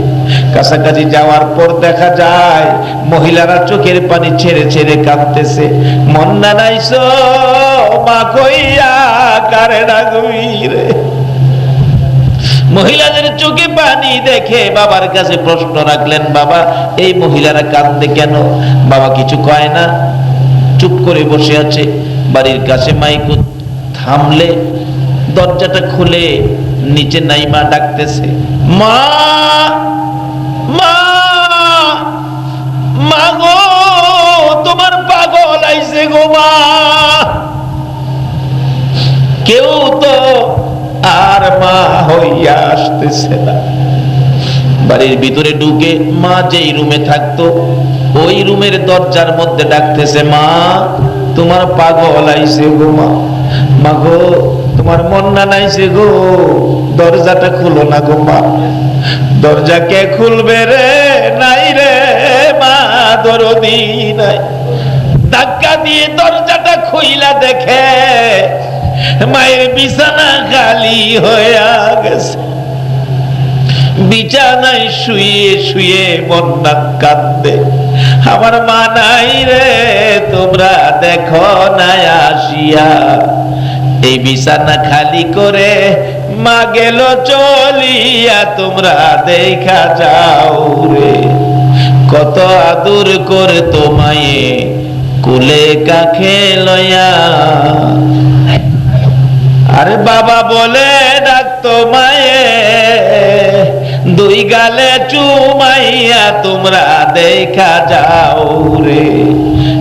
কাছাকাছি যাওয়ার পর দেখা যায় মহিলারা চোখের পানি ছেড়ে ছেড়ে কাঁদতেছে। মন্না নাইছো মা কইয়া কারে ডাকবি রে। মহিলাদের চোখে পানি দেখে বাবার কাছে প্রশ্ন রাখলেন, বাবা এই মহিলারা কাঁদে কেন? বাবা কিছু কয় না, চুপ করে বসে আছে। বাড়ির কাছে মাইকো থামলে দরজাটা খুলে নিচে নাইমা ডাকতেছে, মা মা মা গো তোমার পাগল আইছে গো মা। কেউ তো আর মা হইয়া আসতেছে না। বাড়ির ভিতরে ঢুকে মা যেই রুমে থাকতো ওই রুমের দরজার মধ্যে ডাকতেছে, মা তোমার পাগল আইছে গো মা। মা গো তোমার মন্না নাইছে গো, দরজাটা খুলো না গো মা। দরজা কে খুলবে রে? নাই রে মা, দরদি নাই। ধাক্কা দিয়ে দরজাটা খুইলা দেখে মায়ের বিছানা খালি হয়ে গেছে। বিছানায় শুয়ে শুয়ে বন্যা কাঁদবে, আমার মা নাই রে, তোমরা দেখো না আসিয়া। এই বিছানা খালি করে মা গেল চলিয়া, তোমরা দেখা যাও রে, কত আদর করে তোমায় কুলে কাখে লয়া। আরে বাবা বলে ডাকতো মায়ে, দুই গালে চুমাইয়া, তোমরা দেখা যাও রে,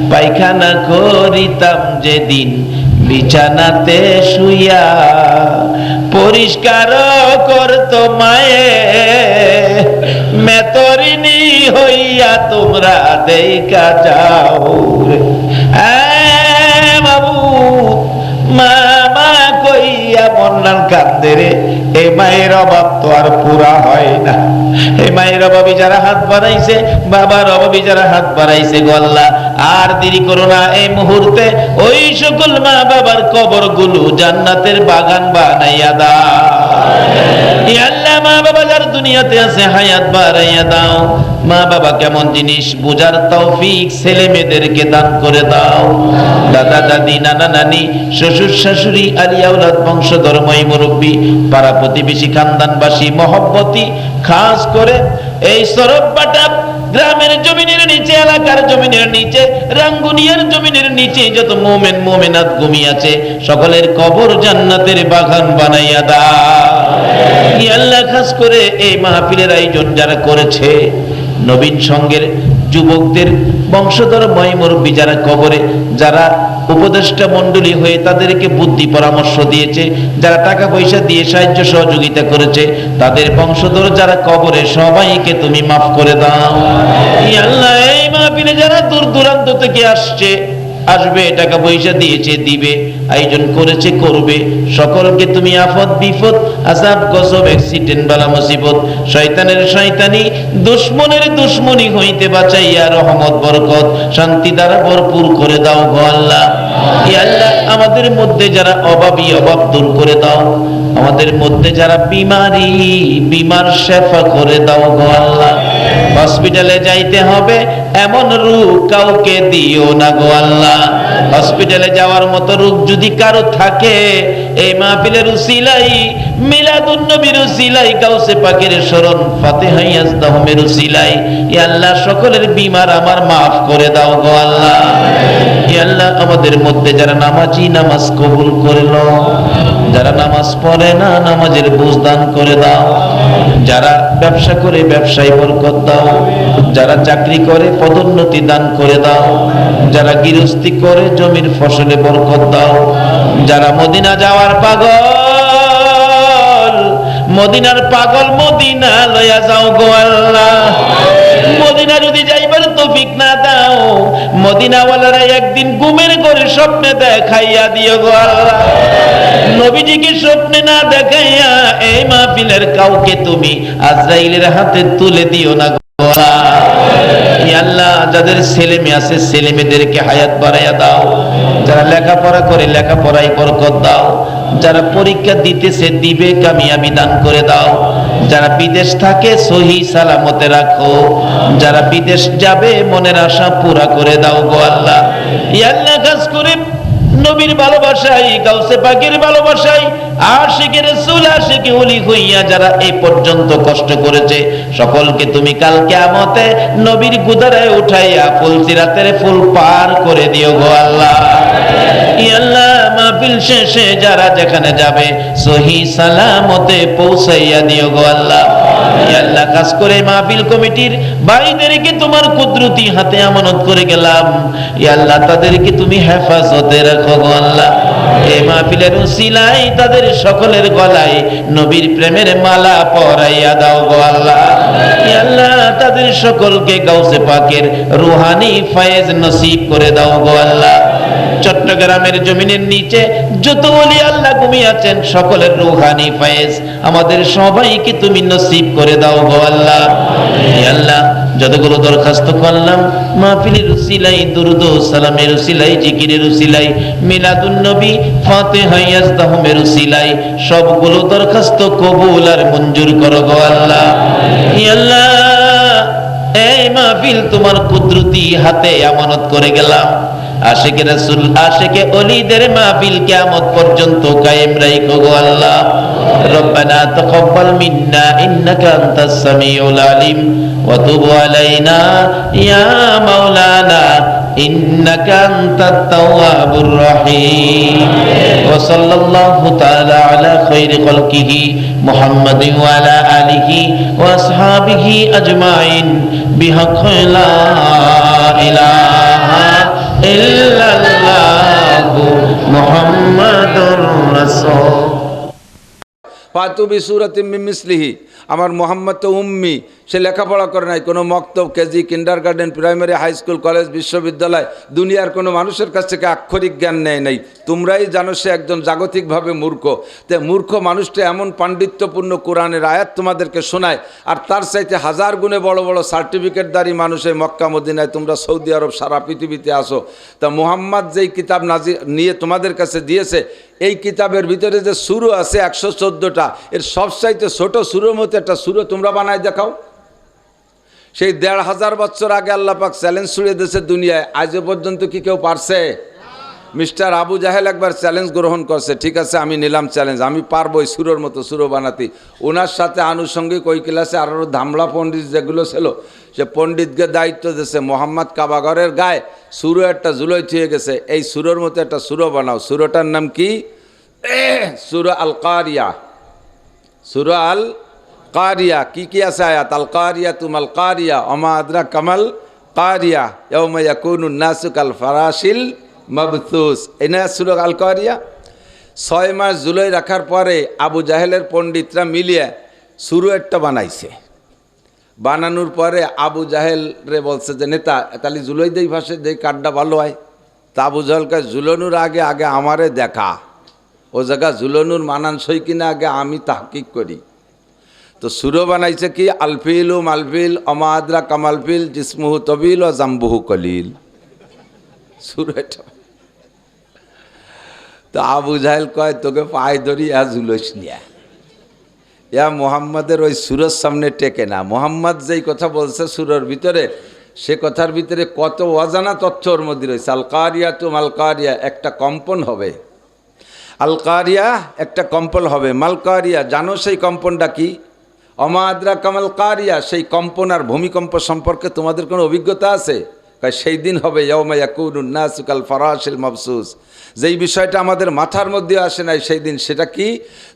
পায়খানা করিতাম যেদিন বিছানাতে শুইয়া, পরিষ্কার করতো মায়ে মেতরিনী হইয়া, তোমরা দেখা যাও রে। বাবু মামা কইয়া বন্যার কান্দে রে, এই মায়ের অভাব তো আর পুরা হয় না। এই মায়ের অভাবী যারা হাত বাড়াইছে, বাবার অভাবী যারা হাত বাড়াইছে, গো আল্লাহ আর দেরি করো না, এই মুহূর্তে ওই সকল মা বাবার কবর গুলো জান্নাতের বাগান বানাইয়া দাও। আল্লাহ মা বাবা যার দুনিয়াতে আছে হায়াত বাড়াইয়া দাও। মা বাবা কেমন জিনিস বুঝার তৌফিক ছেলে মেয়েদেরকে দান করে দাও। দাদা দাদি নানা নানি শ্বশুর শাশুড়ি আলিয়া আওলাদ বংশধর্মী মুরব্বী পাড়া প্রতিবেশী খানদানবাসী মহব্বতী, খাস করে এই সরববাটা গ্রামের জমিনের নিচে, এলাকার জমিনের নিচে, রাঙ্গুনিয়ার জমিনের নিচে যত মুমিন মুমিনাত ঘুমিয়ে আছে, সকলের কবর জান্নাতের বাগান বানাইয়া দাও। ইয়া আল্লাহ খাস করে এই মাহফিলের আয়োজন যারা করেছে, নবীন সঙ্গের যুবকদের বংশধর মুরব্বী যারা কবরে, যারা উপদেষ্টা মণ্ডলী হয়ে তাদেরকে বুদ্ধি পরামর্শ দিয়েছে, যারা টাকা পয়সা দিয়ে সাহায্য সহযোগিতা করেছে, তাদের বংশধর যারা কবরে, সবাইকে তুমি মাফ করে দাও। ইয়া আল্লাহ এই মাহফিলে যারা দূর দূরান্ত থেকে আসবে, টাকা পয়সা দিয়েছে, দিবে, আয়োজন করেছে, করবে, সকলকে তুমি আফত বিপদ আযাব গজব অ্যাক্সিডেন্ট বালা মুসিবত শয়তানের শয়তানি দুশমনের দুশমনি হইতে বাঁচাইয়া রহমত বরকত শান্তি দ্বারা ভরপুর করে দাও গো আল্লাহ। ইয়া আল্লাহ আমাদের মধ্যে যারা অভাবী, অভাব দূর করে দাও। আমাদের মধ্যে যারা বিমারি, বিমার শেফা করে দাও গো আল্লাহ। হসপিটালে যাইতে হবে এমন রোগ কাউকে দিও না গো আল্লাহ। হসপিটালে যাওয়ার মতো রোগ যদি কারো থাকে, এই মাহফিলের উসিলাই, মিলাদুন নবীর উসিলাই, গাউসে পাকের শরণ, ফাতিহা ইয়াজদাহুমের উসিলাই, ইয়া আল্লাহ সকলের বিমার আমার মাফ করে দাও গো আল্লাহ। ইয়া আল্লাহ আমাদের মধ্যে যারা নামাজি, নামাজ কবুল করে নাও। যারা নামাজ পড়ে না, নামাজের বুঝ দান করে দাও। যারা ব্যবসা করে ব্যবসায় বরকত দাও। যারা চাকরি করে পদোন্নতি দান করে দাও। যারা গৃহস্থী করে জমির ফসলে বরকত দাও। যারা মদিনা যাওয়ার পাগল, মদিনার পাগল, মদিনা লইয়া যাও গো আল্লাহ। মদিনা যদি যাইবার তৌফিক না দাও, মদিনাওয়ালারা একদিন ঘুমের ঘরে স্বপ্নে দেখাইয়া দিও গো আল্লাহ। নবীজিকে স্বপ্নে না দেখাইয়া এই মাহফিলের কাউকে তুমি আজরাইলের হাতে তুলে দিও না গো আল্লাহ। ইয়া আল্লাহ যাদের ছেলে মেয়ে আছে, ছেলে মেয়েদেরকে হায়াত বাড়াইয়া দাও। যারা লেখাপড়া করে লেখাপড়ায় বরকত দাও। যারা পরীক্ষা দিতেছে, দিবে, কামিয়াবি দান করে দাও। যারা বিদেশ থাকে সহি সালামতে রাখো। যারা বিদেশ যাবে মনের আশা পুরা করে দাও গো আল্লাহ। ইয়া আল্লাহ খাস করে নবীর ভালোবাসায়, গাউসে পাকের ভালোবাসায়, আশিকে রাসূল, আশিকে ওলি হইয়া যারা এই পর্যন্ত কষ্ট করেছে, সকলকে তুমি কাল কিয়ামতে নবীর গুদারায় উঠাইয়া ফুলসিরাতের ফুল পার করে দিও গো আল্লাহ। ইয়া আল্লাহ মাহফিল শেষে যারা যেখানে যাবে সহি সালামতে পৌঁছাইয়া দিও গো আল্লাহ। ইয়া আল্লাহ খাস করে মাহফিল কমিটির ভাইদেরকে তোমার কুদরতি হাতে আমানত করে গেলাম। ইয়া আল্লাহ তাদেরকে তুমি হেফাজতে রাখো গো আল্লাহ। এই মাহফিলের উসিলায় তাদের সকলের গলায় নবীর প্রেমের মালা পরাইয়া দাও গো আল্লাহ। ইয়া আল্লাহ তাদের সকলকে গাউসে পাকের রুহানি ফয়েজ নসিব করে দাও গো আল্লাহ। চট্টগ্রামের জমিনের নিচে যত ওলি আল্লাহ ঘুমিয়ে আছেন, সকলের রুহানি ফয়েজ আমাদের সবাইকে তুমি নসিব করে দাও গো আল্লাহ। ইয়া আল্লাহ যতগুলো দরখাস্ত করলাম মাহফিলের উসিলাই, দুরুদ ও সালামের উসিলাই, জিকিরের উসিলাই, মিলাদুন নবী, ফাতিহা ইয়াজদাহুমের উসিলাই, সবগুলো দরখাস্ত কবুল আর মঞ্জুর করো গো আল্লাহ। ই আল্লাহ, এই মাহফিল তোমার কুদরতি হাতে আমানত করে গেলাম। আশিকে রাসূল, আশিকে ওলিদের মাহফিল কিয়ামত পর্যন্ত কায়েম রাখো গো আল্লাহ। রব্বানা তাকাব্বাল মিন্না ইন্নাকা আনতাস সামিউল আলিম ওয়া তুব আলাইনা ইয়া মাওলানা ইন্নাকা আনতাত তাওয়াবুর রহিম। ওয়া সাল্লাল্লাহু তাআলা আলা খায়রি খালকিহি মুহাম্মাদিন ওয়া আলা আলিহি ওয়া আসহাবিহি আজমাইন বিহাক্কি লা ইলাহা ইল্লাল্লাহু মুহাম্মাদুর রাসূল। ফাতু বিসূরাতিম মিন মিসলিহি। আমার মোহাম্মদ তো উম্মি, সে লেখাপড়া করে নাই, কোনো মক্তব, KG, kindergarten, primary, high school, college, বিশ্ববিদ্যালয়, দুনিয়ার কোনো মানুষের কাছ থেকে আক্ষরিক জ্ঞান নেয় নাই। তোমরাই জানো সে একজন জাগতিকভাবে মূর্খ। তে মূর্খ মানুষটা এমন পাণ্ডিত্যপূর্ণ কোরআনের আয়াত তোমাদেরকে শোনায়, আর তার চাইতে হাজার গুণে বড় বড় সার্টিফিকেটদারি মানুষ এই মক্কা মদিনায়, তোমরা সৌদি আরব, সারা পৃথিবীতে আসো। তা মুহাম্মদ যেই কিতাব নিয়ে তোমাদের কাছে দিয়েছে, এই কিতাবের ভিতরে যে সূরা আছে 114টা, এর সবচাইতে ছোট সূরার মতো একটা সূরা তোমরা বানায় দেখাও। সেই ১,৫০০ বছর আগে আল্লাহ পাক চ্যালেঞ্জ ছুড়ে দিয়েছে দুনিয়ায়, আজও পর্যন্ত কি কেউ পারছে? মিস্টার আবু জাহেল একবার চ্যালেঞ্জ গ্রহণ করছে, ঠিক আছে আমি নিলাম চ্যালেঞ্জ, আমি পারবো এই সূরার মতো সূরা বানাতে। ওনার সাথে আনুষঙ্গিক ওই ক্লাসে আরও ধামলা পণ্ডিত যেগুলো ছিল, সে পণ্ডিতকে দায়িত্ব দিয়েছে, মোহাম্মদ কাবাঘরের গায়ে সূরা একটা জুলোয় থুয়ে গেছে, এই সূরার মতো একটা সূরা বানাও। সূরাটার নাম কি? সূরা আল কারিয়া। সূরা আল কারিয়া। কি কি আছে আয়াত? আল কারিয়া তুমাল কারিয়া ওমা আদরা কামাল কারিয়া ইয়াউমা ইয়াকুনুন নাসু কাল ফারাশিল মাবথুস। এই না সূরা আল কারিয়া। 6 মাস জুলাই রাখার পরে আবু জাহেলের পণ্ডিতরা মিলিয়ে সূরা একটা বানাইছে। বানানোর পরে আবু জাহেল রে বলছে যে নেতা তাহলে জুলাই দেই ভাষে দেই কাঠটা ভালো হয়। তা আবু জাহেলকে জুলানোর আগে আগে আমারে দেখা, ও জায়গা জুলানোর মানানসই কিনা আগে আমি তাহকিক করি। তো সূরা বানাইছে কি? আলফিল ও মালফিল ওমা আদরা কামালফিল জিসমুহু তবিল ও জাম্বুহু কলিল। সূরাটা তো আবু জাহেল কয় তোকে পায়ে ধরি জুলস নিয়া, ইয়া মোহাম্মদের ওই সূরার সামনে টেকে না। মোহাম্মদ যেই কথা বলছে সূরার ভিতরে, সে কথার ভিতরে কত অজানা তথ্য ওর মধ্যে রয়েছে। আল কারিয়া তুম আল কারিয়া, একটা কম্পন হবে। আল কারিয়া একটা কম্পন হবে। মাল কারিয়া, জানো সেই কম্পনটা কি? ওমা আদরা কামাল কারিয়া, সেই কম্পন আর ভূমিকম্প সম্পর্কে তোমাদের কোনো অভিজ্ঞতা আছে? সেই দিন হবে ইয়াউমা ইয়াকুনুন নাসু কাল ফারাশিল মাবসুস। যেই বিষয়টা আমাদের মাথার মধ্যে আসে নাই সেই দিন, সেটা কি?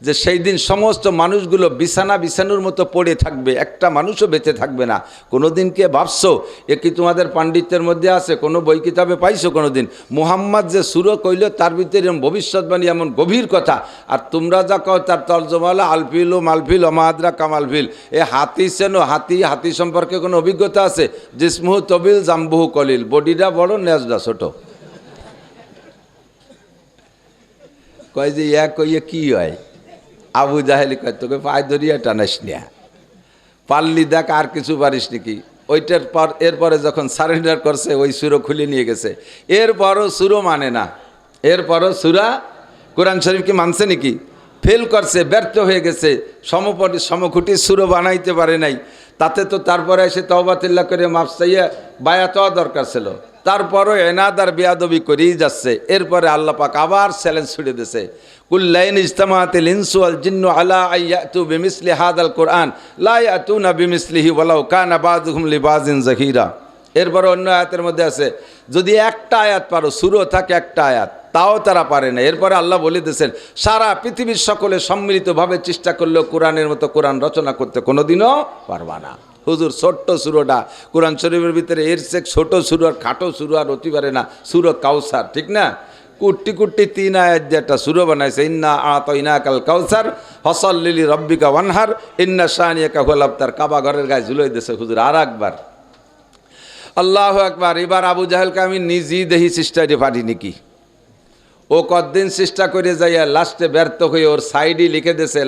যে সেই দিন সমস্ত মানুষগুলো বিছানুর মতো পড়ে থাকবে, একটা মানুষও বেঁচে থাকবে না। কোনো দিন কে ভাবছো? এ কি তোমাদের পাণ্ডিত্যের মধ্যে আছে? কোনো বই কিতাবে পাইছো কোনো দিন? মুহাম্মদ যে সূরা কইল তার ভিতরে ভবিষ্যৎবাণী এমন গভীর কথা, আর তোমরা যা কও তার তর্জমা হলো আলফিল ও মালফিল ওমা আদরা কামালফিল। এ হাতি চেনো? হাতি সম্পর্কে কোনো অভিজ্ঞতা আছে? জিসমুহু তবিল জাম্বুহু কলিল, বডিটা বড় নেজটা ছোট। কয় যে ইয়া কইয়ে কি হয়? আবু জাহেল কয় তোকে পায়ে ধরিয়া টানাস নিয়া, পারলি দেখ আর কিছু পারিস নাকি। ওইটার পর এরপরে যখন সারেন্ডার করছে ওই সূরা খুলে নিয়ে গেছে। এরপরও সূরা মানে না, এরপরও সূরা কোরআন শরীফকে মানছে নাকি? ফেল করছে, ব্যর্থ হয়ে গেছে, সমকুটি সূরা বানাইতে পারে নাই। তাতে তো তারপরে এসে তওবাতিল্লাহ করে মাফ চাইয়া বায়াত হওয়া দরকার ছিল। তারপরও এনাদ আর বেয়াদবি করেই যাচ্ছে। এরপরে আল্লাহ পাক আবার চ্যালেঞ্জ ছুড়ে দিয়েছে, কুল্লাইন ইজতামাআতিল ইনসু ওয়াল জিন্নু আলা আইয়াতু বিমিসলি হাদাল কুরআন লা ইয়াতুনা বিমিসলিহি ওয়ালাউ কানা বাযুহুম লিবাযিন যাহিরা। এরপর অন্য আয়াতের মধ্যে আছে যদি একটা আয়াত পারো, সূরা থাকে একটা আয়াত, তাও তারা পারে না। এরপরে আল্লাহ বলে দিয়েছেন সারা পৃথিবীর সকলে সম্মিলিতভাবে চেষ্টা করলেও কোরআনের মতো কোরআন রচনা করতে কোনোদিনও পারবা না। হুজুর ছোট্ট সূরাটা কোরআন শরীফের ভিতরে, এর চেয়ে ছোট সূরা আর খাটো সূরা আর হতে পারে না। সূরা কাউসার, ঠিক না? কুট্টি 3 আয়াত দিয়ে একটা সূরা বানাইছে, ইন্না আতাইনাকাল কাউসার ফসল্লি লিরাব্বিকা ওয়ানহার ইন্না শানিয়াকা হুয়াল আবতার। কাবা ঘরের গায়ে ঝুলাই দিয়েছে হুজুর। আর একবার আল্লাহু আকবার। এবার আবু জাহেলকে আমি নিজেই দেখি চেষ্টাইতে পারি নাকি। ও কতদিন চেষ্টা করে যাইয়া লাস্টে ব্যর্থ হয়ে ওর সাইডই লিখে দিয়েছে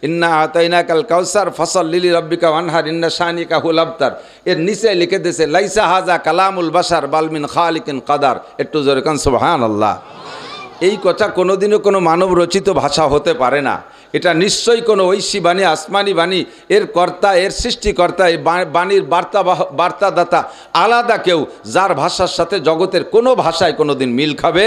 ইন্না আতাইনা কাল কাউসার ফসল লিলি রব্বিকা ওয়ানহার ইন্না শানিকা হুল আবতার। এর নিচে লিখে দিয়েছে লাইসা হাজা কালামুল বাশার বালমিন খালিকিন কাদার। একটু জোরে কান সুবহানাল্লাহ। এই কথা কোনোদিনও কোনো মানব রচিত ভাষা হতে পারে না। এটা নিশ্চয়ই কোনো ঐশী বাণী, আসমানি বাণী। এর কর্তা, এর সৃষ্টিকর্তা, এই বাণীর বার্তাদাতা আলাদা কেউ, যার ভাষার সাথে জগতের কোনো ভাষায় কোনো দিন মিল খাবে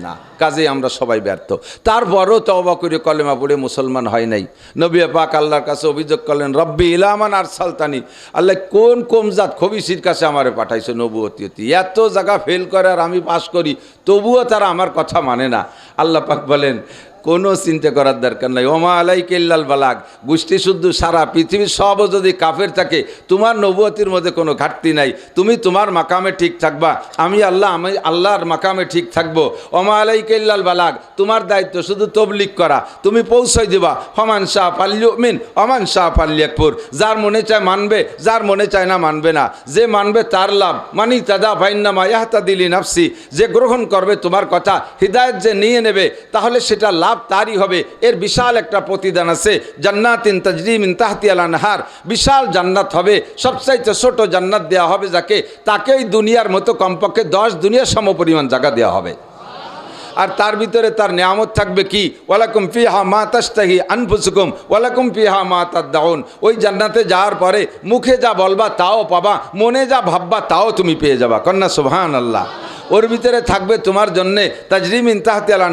না। কাজেই আমরা সবাই ব্যর্থ। তারপরও তওবা করে কলেমা পড়ে মুসলমান হয় নাই। নবী পাক আল্লাহর কাছে অভিযোগ করলেন, রব্বি ইলামান আর সালতানি, আল্লাহ কোন কমজাত খবিসির কাছে আমারে পাঠাইছে নবুয়তি। এত জায়গা ফেল করে আর আমি পাস করি, তবুও তারা আমার কথা মানে না। আল্লাহ পাক বলেন কোনো চিন্তা করার দরকার নাই, ওমা আলাইকা ইল্লাল বালাগ। গোষ্ঠী শুদ্ধ সারা পৃথিবীর সবও যদি কাফের থাকে, তোমার নবুয়তির মধ্যে কোনো ঘাটতি নাই। তুমি তোমার মাকামে ঠিক থাকবা, আমি আল্লাহর মাকামে ঠিক থাকবো। ওমা আলাইকা ইল্লাল বালাগ, তোমার দায়িত্ব শুধু তবলিগ করা, তুমি পৌঁছাই দিবা। ফমান শাহ ফাল্যুমিন ওমান শাহ ফাল্যাকফুর। যার মনে চায় মানবে, যার মনে চায় না মানবে না। যে মানবে তার লাভ, মানি তাদা ফাইন্নামা ইয়াহতাদি লিনাফসি। যে গ্রহণ করবে তোমার কথা, হিদায়াত যে নিয়ে নেবে, তাহলে সেটা লাভ তারই হবে। এর বিশাল একটা প্রতিদান আছে, জান্নাতিন তাজরি মিন তাহতিহাল আনহার। বিশাল জান্নাত হবে, সবচাইতে ছোট জান্নাত দেওয়া হবে যাকে, তাকেই দুনিয়ার মতো কমপক্ষে 10 দুনিয়ার সমপরিমাণ জায়গা দেওয়া হবে। আর তার ভিতরে তার নিয়ামত থাকবে কি, ওয়ালাকুম ফিহা মা তাশতাহি আনফুসুকুম ওয়ালাকুম ফিহা মা তাদউন। ওই জান্নাতে যাওয়ার পরে মুখে যা বলবা তাও পাবা, মনে যা ভাববা তাও তুমি পেয়ে যাবা। কন্যা সুবহানাল্লাহ। ওর ভিতরে থাকবে তোমার জন্যে তাজরি মিন তাহতিহাল